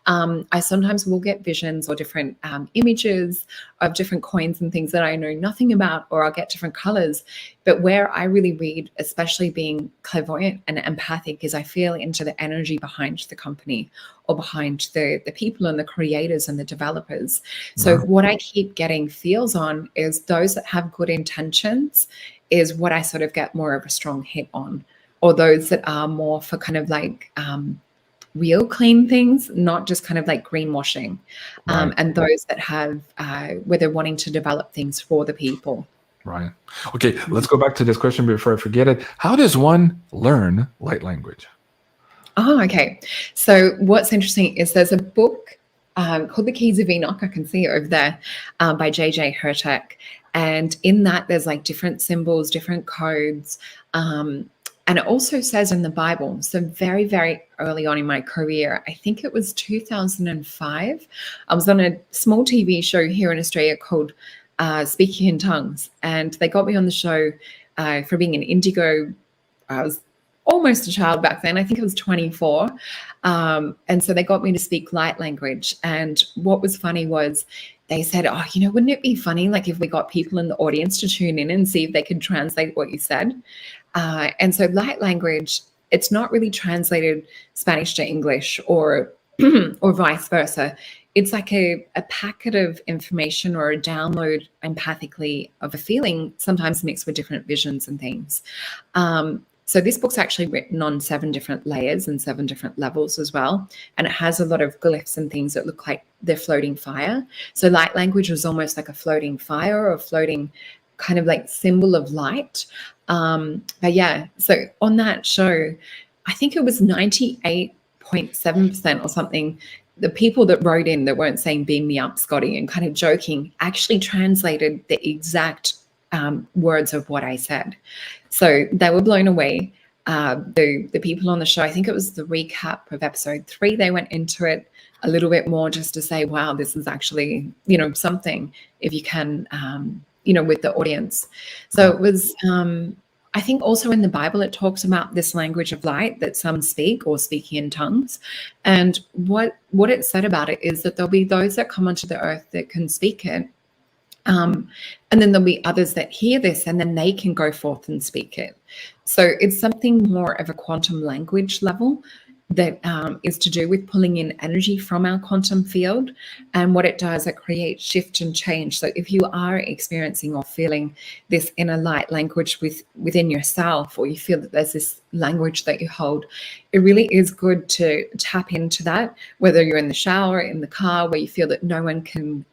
I sometimes will get visions or different images of different coins and things that I know nothing about, or I'll get different colors. But where I really read, especially being clairvoyant and empathic, is I feel into the energy behind the company or behind the people and the creators and the developers. So what I keep getting feels on is those that have good intentions is what I sort of get more of a strong hit on, or those that are more for kind of like real clean things, not just kind of like greenwashing, and those that have where they're wanting to develop things for the people. Right. Okay, let's go back to this question before I forget it. How does one learn light language? Oh, okay. So what's interesting is there's a book called The Keys of Enoch. I can see it over there by J.J. Hertek. And in that, there's like different symbols, different codes. And it also says in the Bible, so very, very early on in my career, I think it was 2005, I was on a small TV show here in Australia called Speaking in Tongues. And they got me on the show for being an indigo. I was almost a child back then. I think I was 24. And so they got me to speak light language. And what was funny was they said, oh, wouldn't it be funny like if we got people in the audience to tune in and see if they could translate what you said? And so light language, it's not really translated Spanish to English or or vice versa. It's like a packet of information or a download empathically of a feeling, sometimes mixed with different visions and things. So this book's actually written on 7 different layers and 7 different levels as well. And it has a lot of glyphs and things that look like they're floating fire. So light language was almost like a floating fire or a floating kind of like symbol of light. But yeah, so on that show, I think it was 98.7% or something. The people that wrote in that weren't saying beam me up, Scotty, and kind of joking, actually translated the exact words of what I said. So they were blown away. The people on the show, I think it was the recap of episode 3, they went into it a little bit more just to say, wow, this is actually, something if you can, with the audience. So it was, I think also in the Bible, it talks about this language of light that some speak or speaking in tongues. And what it said about it is that there'll be those that come onto the earth that can speak it. And then there'll be others that hear this and then they can go forth and speak it. So it's something more of a quantum language level that is to do with pulling in energy from our quantum field. And what it does, it creates shift and change. So if you are experiencing or feeling this inner light language within yourself, or you feel that there's this language that you hold, it really is good to tap into that, whether you're in the shower, in the car, where you feel that no one can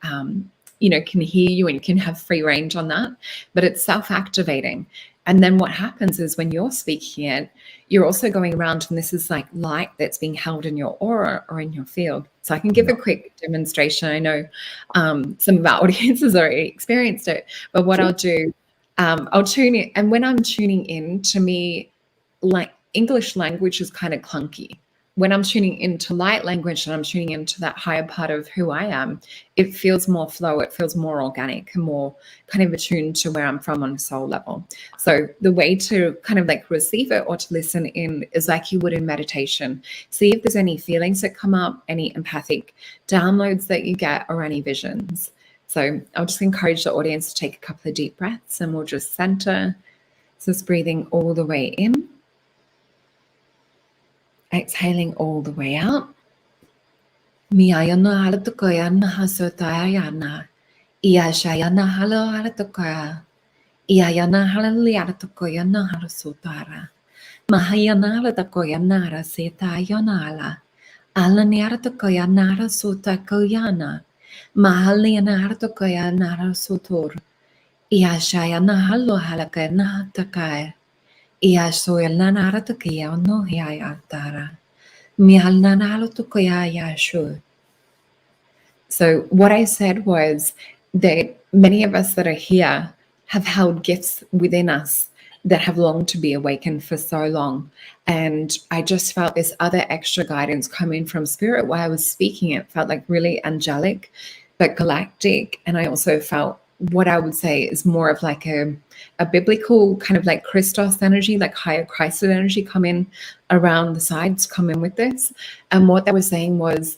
can hear you and you can have free range on that, but it's self-activating. And then what happens is when you're speaking it, you're also going around and this is like light that's being held in your aura or in your field. So I can give a quick demonstration. I know some of our audiences already experienced it, but what I'll do, I'll tune in. And when I'm tuning in, to me, like English language is kind of clunky. When I'm tuning into light language and I'm tuning into that higher part of who I am, it feels more flow, it feels more organic and more kind of attuned to where I'm from on a soul level. So the way to kind of like receive it or to listen in is like you would in meditation. See if there's any feelings that come up, any empathic downloads that you get, or any visions. So I'll just encourage the audience to take a couple of deep breaths and we'll just center. So just breathing all the way in. Exhaling all the way out. Miyayana halatukoyana hasotayana. Iyashayana halo halatukoya. Iyayana halaliatukoyana halasotara. Mahayana halatakoyana hasetayana ala. Alaniatukoyana hasotakoyana. Mahaliana halatukoyana hasotor. Iyashayana halo halakana takaya. So what I said was that many of us that are here have held gifts within us that have longed to be awakened for so long. And I just felt this other extra guidance coming from spirit while I was speaking. It felt like really angelic, but galactic. And I also felt what I would say is more of like a biblical kind of like Christos energy, like higher Christ energy come in around the sides, come in with this. And what they were saying was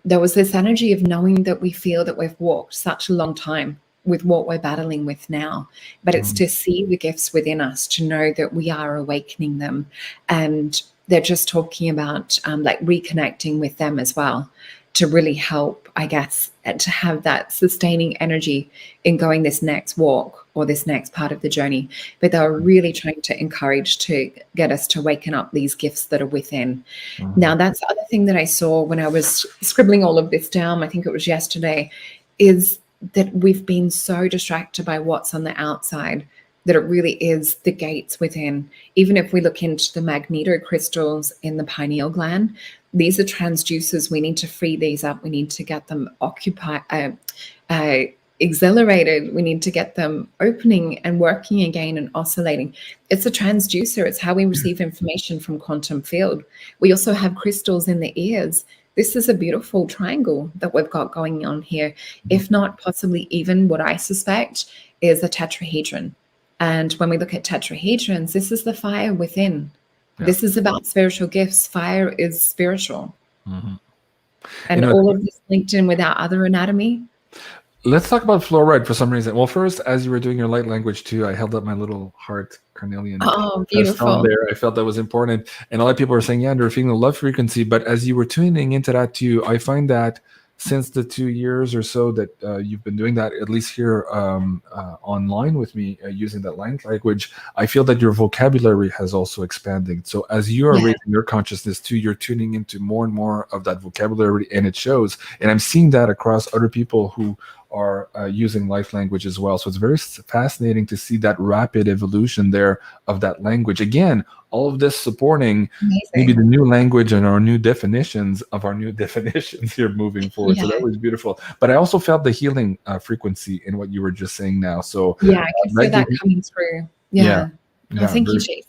there was this energy of knowing that we feel that we've walked such a long time with what we're battling with now, but it's to see the gifts within us, to know that we are awakening them. And they're just talking about like reconnecting with them as well, to really help, I guess, to have that sustaining energy in going this next walk or this next part of the journey. But they were really trying to encourage to get us to waken up these gifts that are within. Now, that's the other thing that I saw when I was scribbling all of this down, I think it was yesterday, is that we've been so distracted by what's on the outside that it really is the gates within. Even if we look into the magnetocrystals in the pineal gland, these are transducers. We need to free these up. We need to get them exhilarated. We need to get them opening and working again and oscillating. It's a transducer. It's how we receive information from quantum field. We also have crystals in the ears. This is a beautiful triangle that we've got going on here. If not possibly even what I suspect is a tetrahedron. And when we look at tetrahedrons, this is the fire within. Yeah. This is about spiritual gifts. Fire is spiritual. And all of this linked in with our other anatomy. Let's talk about fluoride for some reason. Well, first, as you were doing your light language too, I held up my little heart carnelian. Oh, beautiful. There. I felt that was important. And a lot of people were saying, yeah, they're feeling the love frequency. But as you were tuning into that too, I find that since the 2 years or so that you've been doing that, at least here online with me using that light language, I feel that your vocabulary has also expanded. So as you are raising your consciousness too, you're tuning into more and more of that vocabulary, and it shows. And I'm seeing that across other people who are using life language as well. So it's very fascinating to see that rapid evolution there of that language. Again, all of this supporting maybe the new language and our new definitions of our new definitions here moving forward. So that was beautiful. But I also felt the healing frequency in what you were just saying now. So yeah, I can see that coming through. Yeah. Thank you, JC.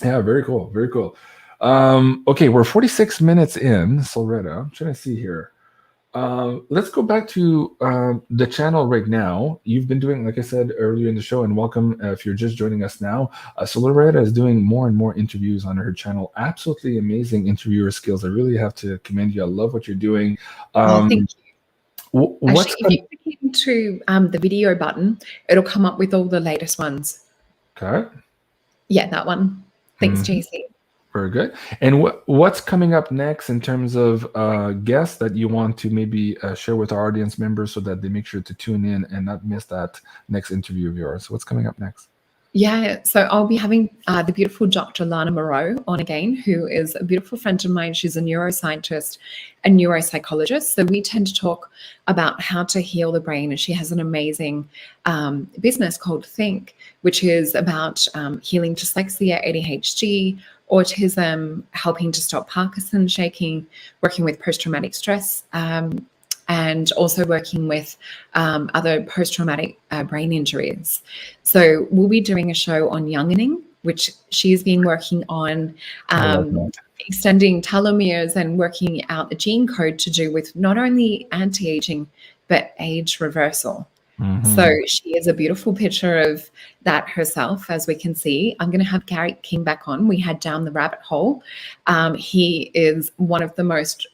Yeah, very cool. Very cool. Okay, we're 46 minutes in, Solreta. I'm trying to see here. Let's go back to the channel right now. You've been doing, like I said earlier in the show, and welcome if you're just joining us now. Solreta is doing more and more interviews on her channel. Absolutely amazing interviewer skills. I really have to commend you. I love what you're doing. Thank you. Actually, if you click into the video button, it'll come up with all the latest ones. Okay. Yeah, that one. Thanks, JC. Very good. And what's coming up next in terms of guests that you want to maybe share with our audience members so that they make sure to tune in and not miss that next interview of yours? What's coming up next? Yeah, so I'll be having the beautiful Dr. Lana Moreau on again, who is a beautiful friend of mine. She's a neuroscientist and neuropsychologist. So we tend to talk about how to heal the brain. And she has an amazing business called Think, which is about healing dyslexia, ADHD, autism, helping to stop Parkinson's, shaking, working with post-traumatic stress, and also working with other post-traumatic brain injuries. So we'll be doing a show on youngening, which she's been working on extending telomeres and working out the gene code to do with not only anti-aging, but age reversal. So she is a beautiful picture of that herself, as we can see. I'm going to have Gary King back on. We had Down the Rabbit Hole. He is one of the most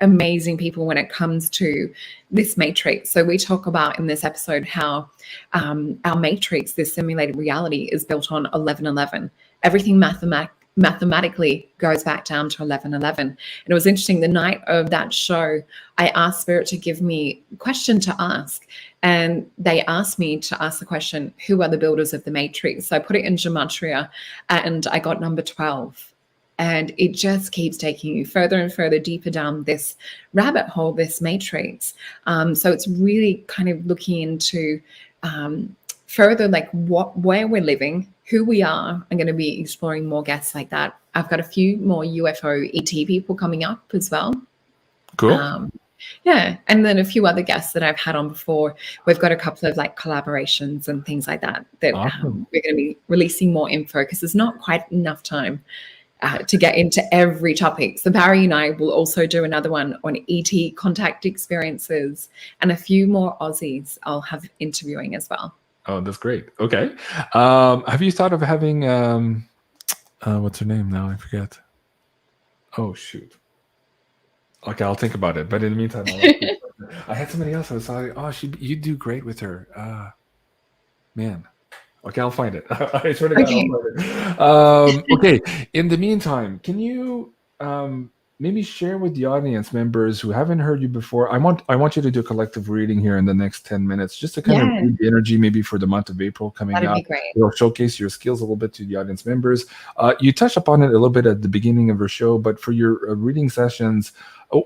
amazing people when it comes to this matrix. So we talk about in this episode how our matrix, this simulated reality, is built on 1111. Everything mathematically goes back down to 1111. And it was interesting, the night of that show, I asked Spirit to give me a question to ask. And they asked me to ask the question, who are the builders of the matrix? So I put it in gematria and I got number 12. And it just keeps taking you further and further deeper down this rabbit hole, this matrix. So it's really kind of looking into further like where we're living, who we are. I'm going to be exploring more guests like that. I've got a few more UFO ET people coming up as well. Cool. Yeah. And then a few other guests that I've had on before. We've got a couple of like collaborations and things like that Awesome. we're going to be releasing more info because there's not quite enough time to get into every topic. So Barry and I will also do another one on ET contact experiences, and a few more Aussies I'll have interviewing as well. Oh, that's great. Okay. Have you thought of having what's her name now? I forget. Oh shoot. Okay, I'll think about it. But in the meantime, I had somebody else. I was like, oh, you do great with her. Man. Okay, I'll find it. I swear to God, I'll find it. Okay. In the meantime, can you maybe share with the audience members who haven't heard you before? I want you to do a collective reading here in the next 10 minutes, just to kind of read the energy maybe for the month of April coming up. That'd be great. You'll showcase your skills a little bit to the audience members. You touched upon it a little bit at the beginning of our show, but for your reading sessions,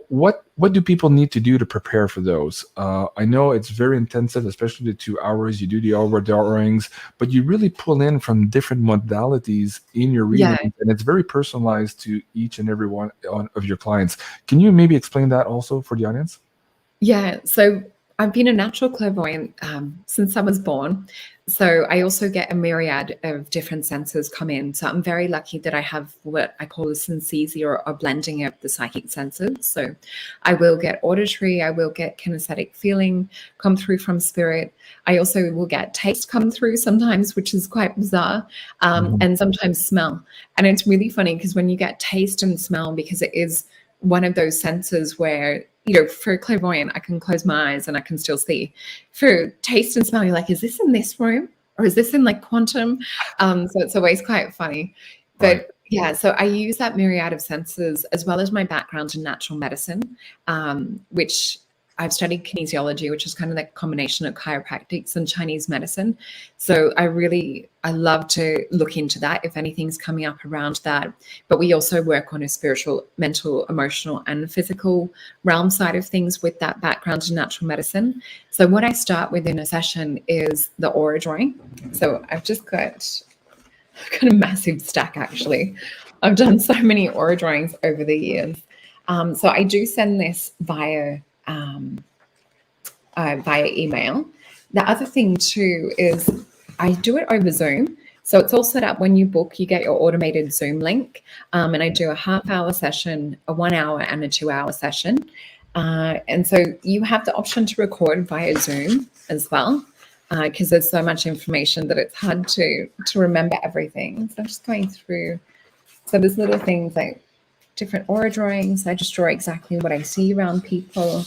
what do people need to do to prepare for those? I know it's very intensive, especially the 2 hours. You do the hour drawings, but you really pull in from different modalities in your reading, and it's very personalized to each and every one of your clients. Can you maybe explain that also for the audience? Yeah, so I've been a natural clairvoyant since I was born. So I also get a myriad of different senses come in. So I'm very lucky that I have what I call a synesthesia, or a blending of the psychic senses. So I will get auditory, I will get kinesthetic feeling come through from spirit. I also will get taste come through sometimes, which is quite bizarre, and sometimes smell. And it's really funny because when you get taste and smell, because it is one of those senses where, you know, for clairvoyant, I can close my eyes and I can still see. For taste and smell, you're like, is this in this room or is this in like quantum? So it's always quite funny. But yeah, so I use that myriad of senses as well as my background in natural medicine, which I've studied kinesiology, which is kind of like a combination of chiropractics and Chinese medicine. So I love to look into that if anything's coming up around that. But we also work on a spiritual, mental, emotional, and physical realm side of things with that background in natural medicine. So what I start with in a session is the aura drawing. So I've just got a massive stack, actually. I've done so many aura drawings over the years. So I do send this via email. The other thing too is I do it over Zoom. So it's all set up when you book, you get your automated Zoom link. And I do a half-hour session, a 1 hour, and a 2 hour session. And so you have the option to record via Zoom as well, because there's so much information that it's hard to remember everything. So I'm just going through. So there's little things like different aura drawings. I just draw exactly what I see around people.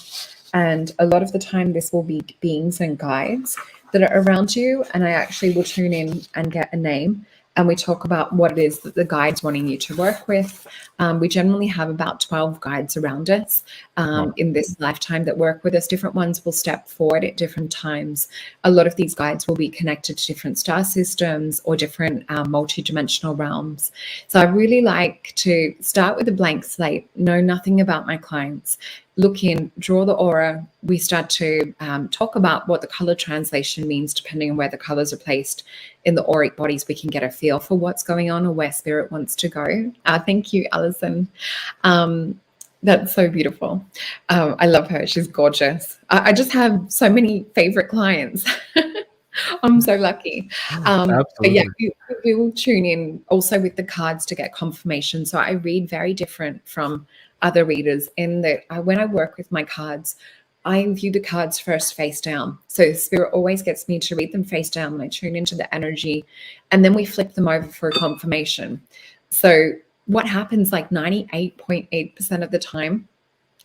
And a lot of the time, this will be beings and guides that are around you. And I actually will tune in and get a name. And we talk about what it is that the guide's wanting you to work with. We generally have about 12 guides around us in this lifetime that work with us. Different ones will step forward at different times. A lot of these guides will be connected to different star systems or different multi-dimensional realms. So I really like to start with a blank slate, know nothing about my clients, look in, draw the aura. We start to talk about what the color translation means, depending on where the colors are placed in the auric bodies. We can get a feel for what's going on or where spirit wants to go. Thank you, Alison. That's so beautiful. I love her. She's gorgeous. I just have so many favorite clients. I'm so lucky. But yeah, we will tune in also with the cards to get confirmation. So I read very different from other readers in that when I work with my cards, I view the cards first face down. So spirit always gets me to read them face down when I tune into the energy, and then we flip them over for a confirmation. So what happens like 98.8% of the time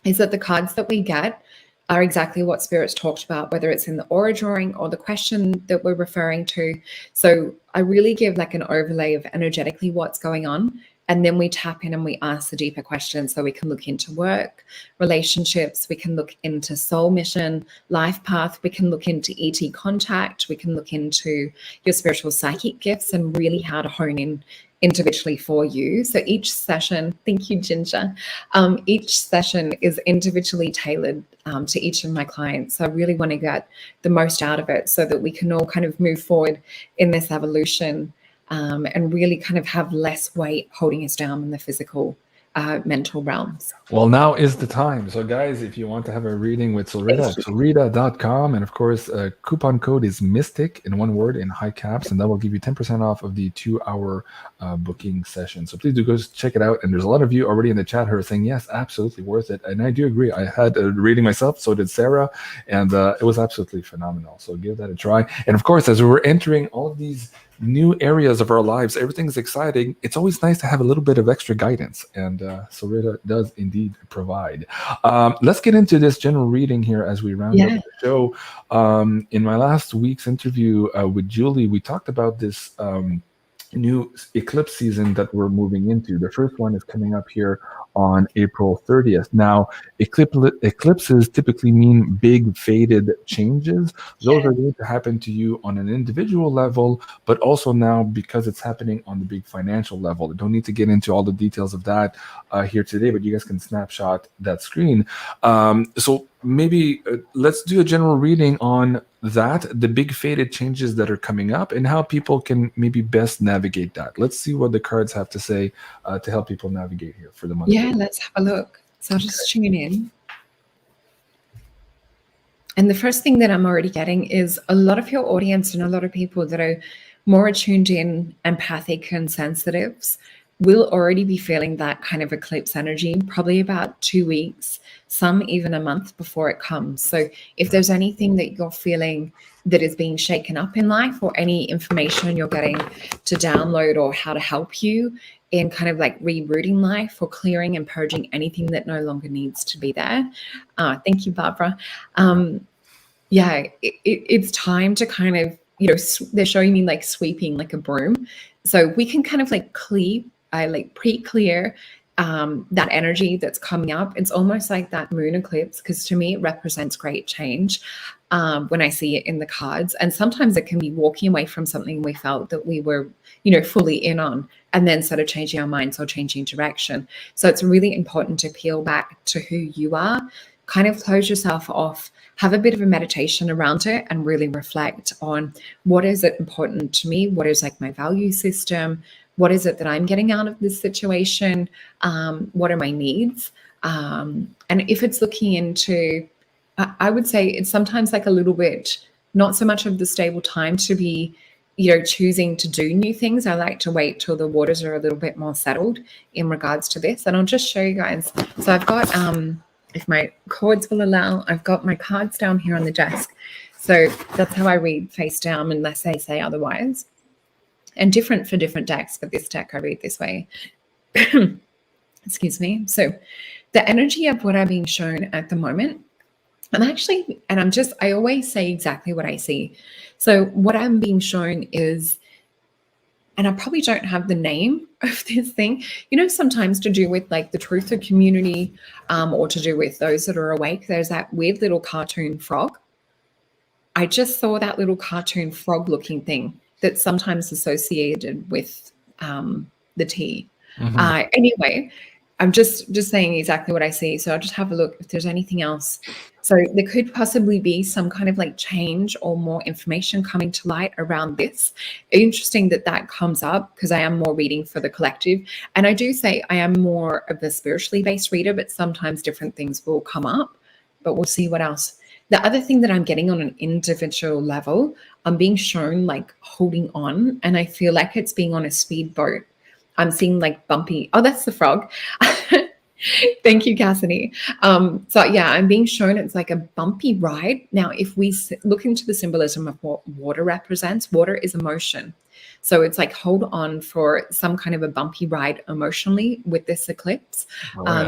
is that the cards that we get are exactly what spirit's talked about, whether it's in the aura drawing or the question that we're referring to. So I really give like an overlay of energetically what's going on. And then we tap in and we ask the deeper questions. So we can look into work, relationships, we can look into soul mission, life path, we can look into ET contact, we can look into your spiritual psychic gifts and really how to hone in individually for you. So each session, thank you, Ginger, each session is individually tailored to each of my clients. So I really want to get the most out of it so that we can all kind of move forward in this evolution and really kind of have less weight holding us down in the physical mental realms. Well, now is the time. So guys, if you want to have a reading with Solreta, solreta.com. And of course, coupon code is mystic in one word in high caps, and that will give you 10% off of the 2-hour booking session. So please do go check it out. And there's a lot of you already in the chat who are saying, yes, absolutely worth it. And I do agree. I had a reading myself, so did Sarah, and it was absolutely phenomenal. So give that a try. And of course, as we're entering all of these new areas of our lives, everything's exciting. It's always nice to have a little bit of extra guidance, and Solreta does indeed provide. Let's get into this general reading here as we round up the show. In my last week's interview with Julie, we talked about this new eclipse season that we're moving into. The first one is coming up here on April 30th. Now, eclipses typically mean big faded changes. Those are going to happen to you on an individual level, but also now because it's happening on the big financial level. I don't need to get into all the details of that here today, but you guys can snapshot that screen. So maybe let's do a general reading on that, the big faded changes that are coming up, and how people can maybe best navigate that. Let's see what the cards have to say to help people navigate here for the month. Yeah, let's have a look. So I'll just tune in. And the first thing that I'm already getting is a lot of your audience and a lot of people that are more attuned in, empathic and sensitives will already be feeling that kind of eclipse energy, probably about 2 weeks, some even a month before it comes. So if there's anything that you're feeling that is being shaken up in life, or any information you're getting to download, or how to help you in kind of like rerouting life, or clearing and purging anything that no longer needs to be there. Thank you, Barbara. It's time to kind of, they're showing me like sweeping like a broom. So we can kind of like pre-clear that energy that's coming up. It's almost like that moon eclipse, because to me it represents great change when I see it in the cards. And sometimes it can be walking away from something we felt that we were fully in on, and then sort of changing our minds or changing direction. So it's really important to peel back to who you are, kind of close yourself off, have a bit of a meditation around it, and really reflect on what is it important to me, what is like my value system, what is it that I'm getting out of this situation, what are my needs, and if it's looking into, I would say it's sometimes like a little bit, not so much of the stable time to be choosing to do new things. I like to wait till the waters are a little bit more settled in regards to this. And I'll just show you guys. So I've got, if my cords will allow, I've got my cards down here on the desk. So that's how I read face down, unless they say otherwise. And different for different decks, but this deck I read this way. Excuse me. So the energy of what I'm being shown at the moment, I always say exactly what I see. So what I'm being shown is, and I probably don't have the name of this thing, sometimes to do with like the truther community, or to do with those that are awake, there's that weird little cartoon frog. I just saw that little cartoon frog looking thing that's sometimes associated with the tea. Mm-hmm. Anyway, I'm just saying exactly what I see. So I'll just have a look if there's anything else. So there could possibly be some kind of like change or more information coming to light around this. Interesting that comes up, because I am more reading for the collective. And I do say I am more of the spiritually based reader, but sometimes different things will come up, but we'll see what else. The other thing that I'm getting on an individual level, I'm being shown like holding on, and I feel like it's being on a speedboat. I'm seeing like bumpy. Oh, that's the frog. Thank you, Cassidy. So yeah, I'm being shown it's like a bumpy ride. Now, if we look into the symbolism of what water represents, water is emotion. So it's like hold on for some kind of a bumpy ride emotionally with this eclipse.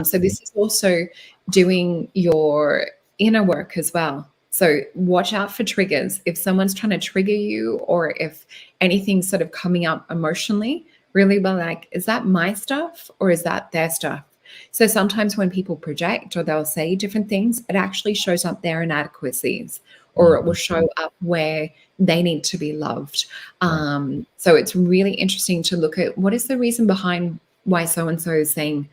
So this is also doing your inner work as well. So watch out for triggers. If someone's trying to trigger you, or if anything's sort of coming up emotionally, really be like, is that my stuff or is that their stuff? So sometimes when people project or they'll say different things, it actually shows up their inadequacies, or it will show up where they need to be loved. So it's really interesting to look at what is the reason behind why so-and-so is saying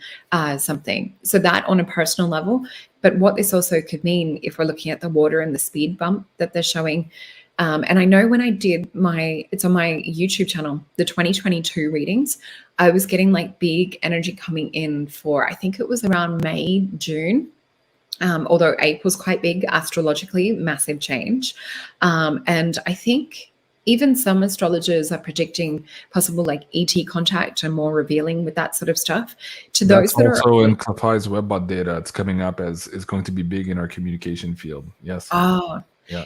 something. So that on a personal level, but what this also could mean if we're looking at the water and the speed bump that they're showing, And I know when I did it's on my YouTube channel, the 2022 readings, I was getting like big energy coming in for, I think it was around May, June. Although April's quite big astrologically, massive change. And I think even some astrologers are predicting possible like ET contact and more revealing with that sort of stuff. To those that also are in Klapai's webbot data, it's coming up as is going to be big in our communication field. Yes.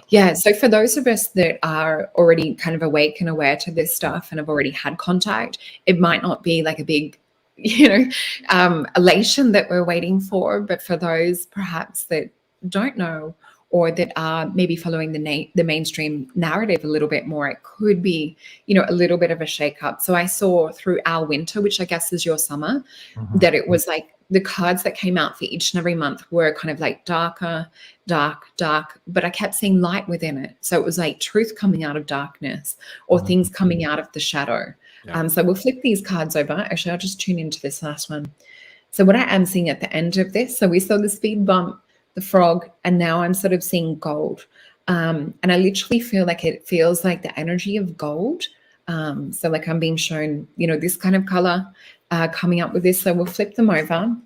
Yeah. So for those of us that are already kind of awake and aware to this stuff and have already had contact, it might not be like a big, elation that we're waiting for. But for those perhaps that don't know or that are maybe following the mainstream narrative a little bit more, it could be, a little bit of a shakeup. So I saw through our winter, which I guess is your summer, that it was like the cards that came out for each and every month were kind of like darker, dark, but I kept seeing light within it. So it was like truth coming out of darkness or things coming out of the shadow. Yeah. So we'll flip these cards over. Actually, I'll just tune into this last one. So what I am seeing at the end of this, so we saw the speed bump, the frog, and now I'm sort of seeing gold. And I literally feel like it feels like the energy of gold. So like I'm being shown, this kind of color coming up with this. So we'll flip them over.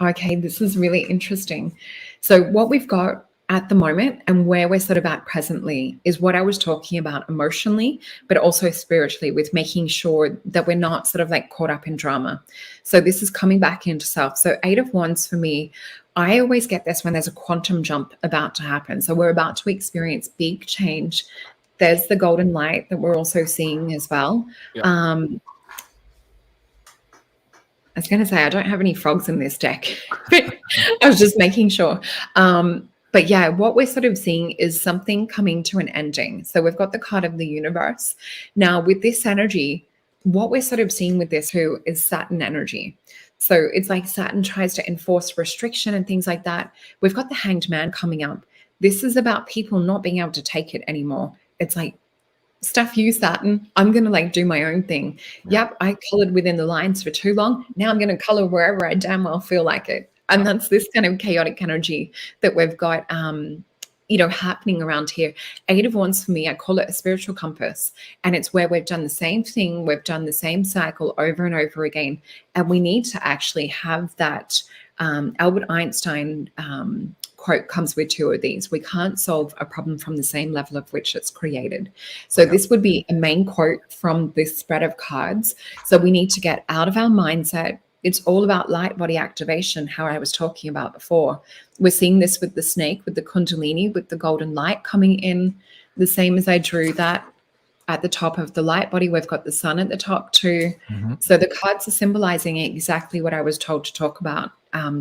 Okay, this is really interesting. So what we've got at the moment and where we're sort of at presently is what I was talking about emotionally, but also spiritually, with making sure that we're not sort of like caught up in drama. So this is coming back into self. So 8 of Wands for me, I always get this when there's a quantum jump about to happen. So we're about to experience big change. There's the golden light that we're also seeing as well. Yeah. I was going to say, I don't have any frogs in this deck, but I was just making sure. But yeah, what we're sort of seeing is something coming to an ending. So we've got the card of the universe. Now with this energy, what we're sort of seeing with this too is Saturn energy. So it's like Saturn tries to enforce restriction and things like that. We've got the Hanged Man coming up. This is about people not being able to take it anymore. It's like, stuff you, Saturn. I'm going to like do my own thing. Yeah. Yep, I colored within the lines for too long. Now I'm going to color wherever I damn well feel like it. And that's this kind of chaotic energy that we've got, happening around here. 8 of Wands for me, I call it a spiritual compass. And it's where we've done the same thing. We've done the same cycle over and over again. And we need to actually have that Albert Einstein quote comes with 2 of these. We can't solve a problem from the same level of which it's created. So this would be a main quote from this spread of cards. So we need to get out of our mindset. It's all about light body activation, how I was talking about before. We're seeing this with the snake, with the Kundalini, with the golden light coming in, the same as I drew that at the top of the light body. We've got the sun at the top too. So the cards are symbolizing exactly what I was told to talk about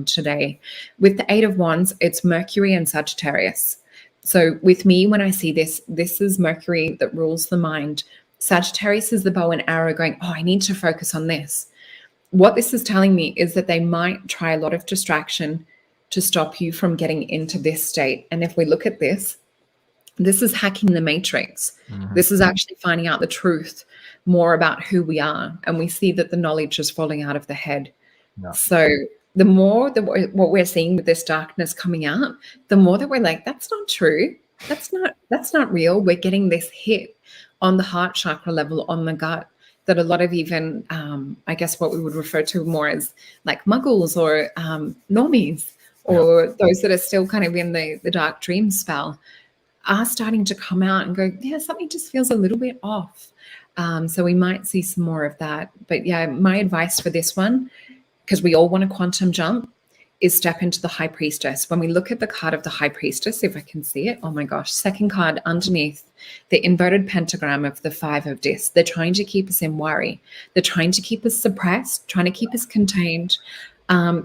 today. With the 8 of Wands, it's Mercury and Sagittarius. So with me, when I see this, this is Mercury that rules the mind. Sagittarius is the bow and arrow going, oh, I need to focus on this. What this is telling me is that they might try a lot of distraction to stop you from getting into this state. And if we look at this is hacking the matrix. This is actually finding out the truth more about who we are. And we see that the knowledge is falling out of the head. Yeah. So the more what we're seeing with this darkness coming out, the more that we're like, that's not true. That's not real. We're getting this hit on the heart chakra level, on the gut, that a lot of even, I guess what we would refer to more as like muggles or normies, or those that are still kind of in the dark dream spell, are starting to come out and go, yeah, something just feels a little bit off. So we might see some more of that. But yeah, my advice for this one, because we all want a quantum jump, is step into the High Priestess. When we look at the card of the High Priestess, if I can see it, oh my gosh, second card underneath, the inverted pentagram of the 5 of Discs. They're trying to keep us in worry. They're trying to keep us suppressed, trying to keep us contained.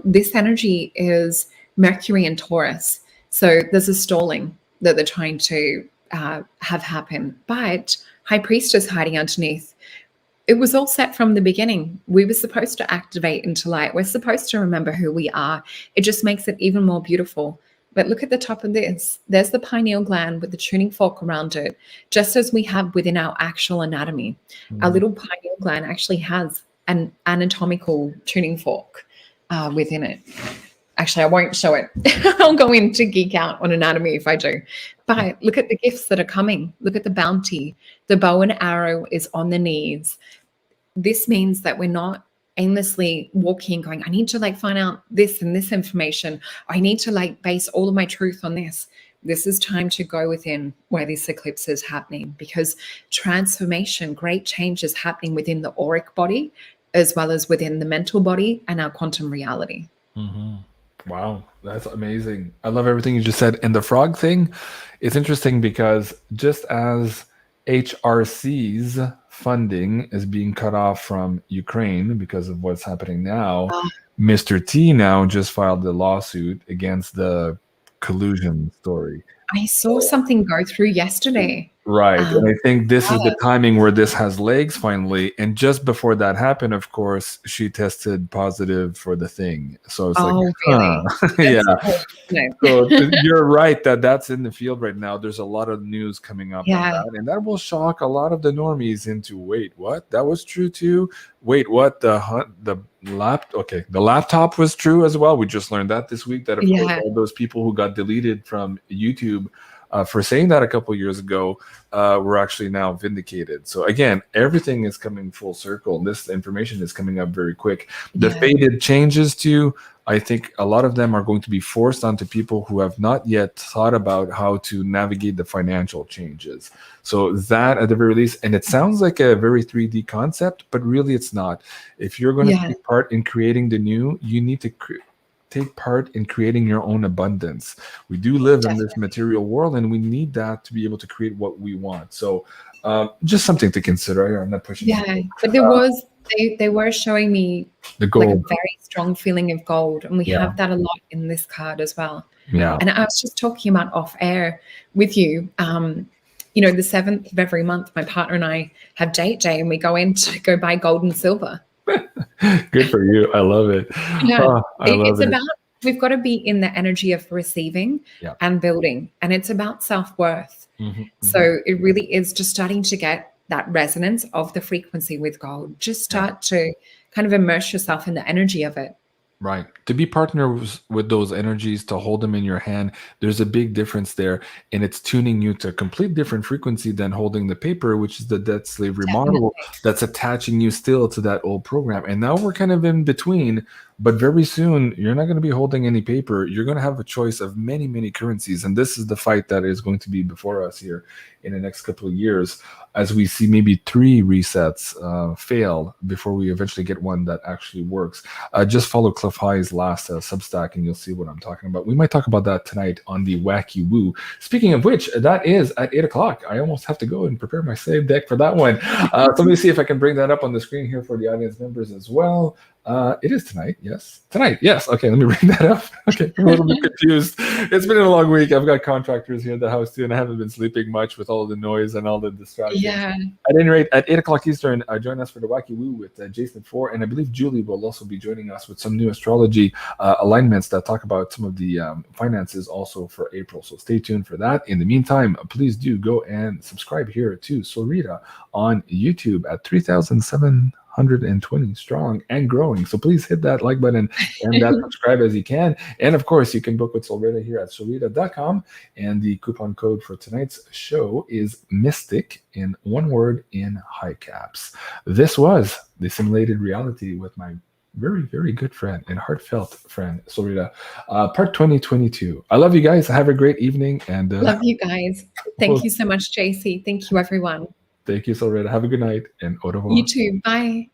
This energy is Mercury and Taurus. So there's a stalling that they're trying to have happen. But High Priestess hiding underneath, it was all set from the beginning. We were supposed to activate into light. We're supposed to remember who we are. It just makes it even more beautiful. But look at the top of this. There's the pineal gland with the tuning fork around it, just as we have within our actual anatomy. Our little pineal gland actually has an anatomical tuning fork within it. Actually, I won't show it. I'll go in to geek out on anatomy if I do. But look at the gifts that are coming. Look at the bounty. The bow and arrow is on the knees. This means that we're not aimlessly walking going, I need to like find out this and this information. I need to like base all of my truth on this. This is time to go within where this eclipse is happening, because transformation, great change is happening within the auric body as well as within the mental body and our quantum reality. Wow, that's amazing. I love everything you just said. And the frog thing, it's interesting because just as HRC's funding is being cut off from Ukraine because of what's happening now, Mr. T now just filed a lawsuit against the collusion story. I saw something go through yesterday. Right. And I think this is the timing where this has legs finally. And just before that happened, of course, she tested positive for the thing. So it's really? Yeah. So you're right that that's in the field right now. There's a lot of news coming up on that. And that will shock a lot of the normies into, wait, what? That was true too? Wait, what? The laptop was true as well. We just learned that this week, that of course all those people who got deleted from YouTube for saying that a couple of years ago were actually now vindicated. So again, everything is coming full circle. This information is coming up very quick. The fated changes too, I think a lot of them are going to be forced onto people who have not yet thought about how to navigate the financial changes. So that at the very least, and it sounds like a very 3D concept, but really it's not. If you're going to take part in creating the new, you need to take part in creating your own abundance. We do live in this material world, and we need that to be able to create what we want. So just something to consider. I'm not pushing. But there was, they were showing me the gold, like a very strong feeling of gold, and we have that a lot in this card as well. And I was just talking about off air with you. You know, the 7th of every month, my partner and I have date day, and we go in to go buy gold and silver. Good for you. I love it. It's about, we've got to be in the energy of receiving and building, and it's about self-worth. So it really is just starting to get that resonance of the frequency with gold. Just start to kind of immerse yourself in the energy of it. Right. To be partners with those energies, to hold them in your hand, there's a big difference there. And it's tuning you to a complete different frequency than holding the paper, which is the debt slavery model that's attaching you still to that old program. And now we're kind of in between, but very soon you're not going to be holding any paper. You're going to have a choice of many, many currencies. And this is the fight that is going to be before us here in the next couple of years, as we see maybe 3 resets fail before we eventually get one that actually works. Just follow Cliff High's last Substack and you'll see what I'm talking about. We might talk about that tonight on the Wacky Woo. Speaking of which, that is at 8 o'clock. I almost have to go and prepare my save deck for that one. So let me see if I can bring that up on the screen here for the audience members as well. It is tonight. Yes. Tonight. Yes. Okay. Let me bring that up. Okay. I'm a little bit confused. It's been a long week. I've got contractors here in the house too, and I haven't been sleeping much with all the noise and all the distractions. At any rate, at 8 o'clock Eastern, join us for the Wacky Woo with Jason 4. And I believe Julie will also be joining us with some new astrology alignments that talk about some of the finances also for April. So stay tuned for that. In the meantime, please do go and subscribe here to SOLRETA on YouTube at 3,720 strong and growing. So please hit that like button and that subscribe as you can. And of course, you can book with SOLRETA here at solreta.com. And the coupon code for tonight's show is Mystic, in one word, in high caps. This was the Simulated Reality with my very, very good friend and heartfelt friend, SOLRETA, part 2022. I love you guys. Have a great evening. And love you guys. Thank you so much, JC. Thank you, everyone. Thank you, SOLRETA. Have a good night and au revoir. You too. Bye.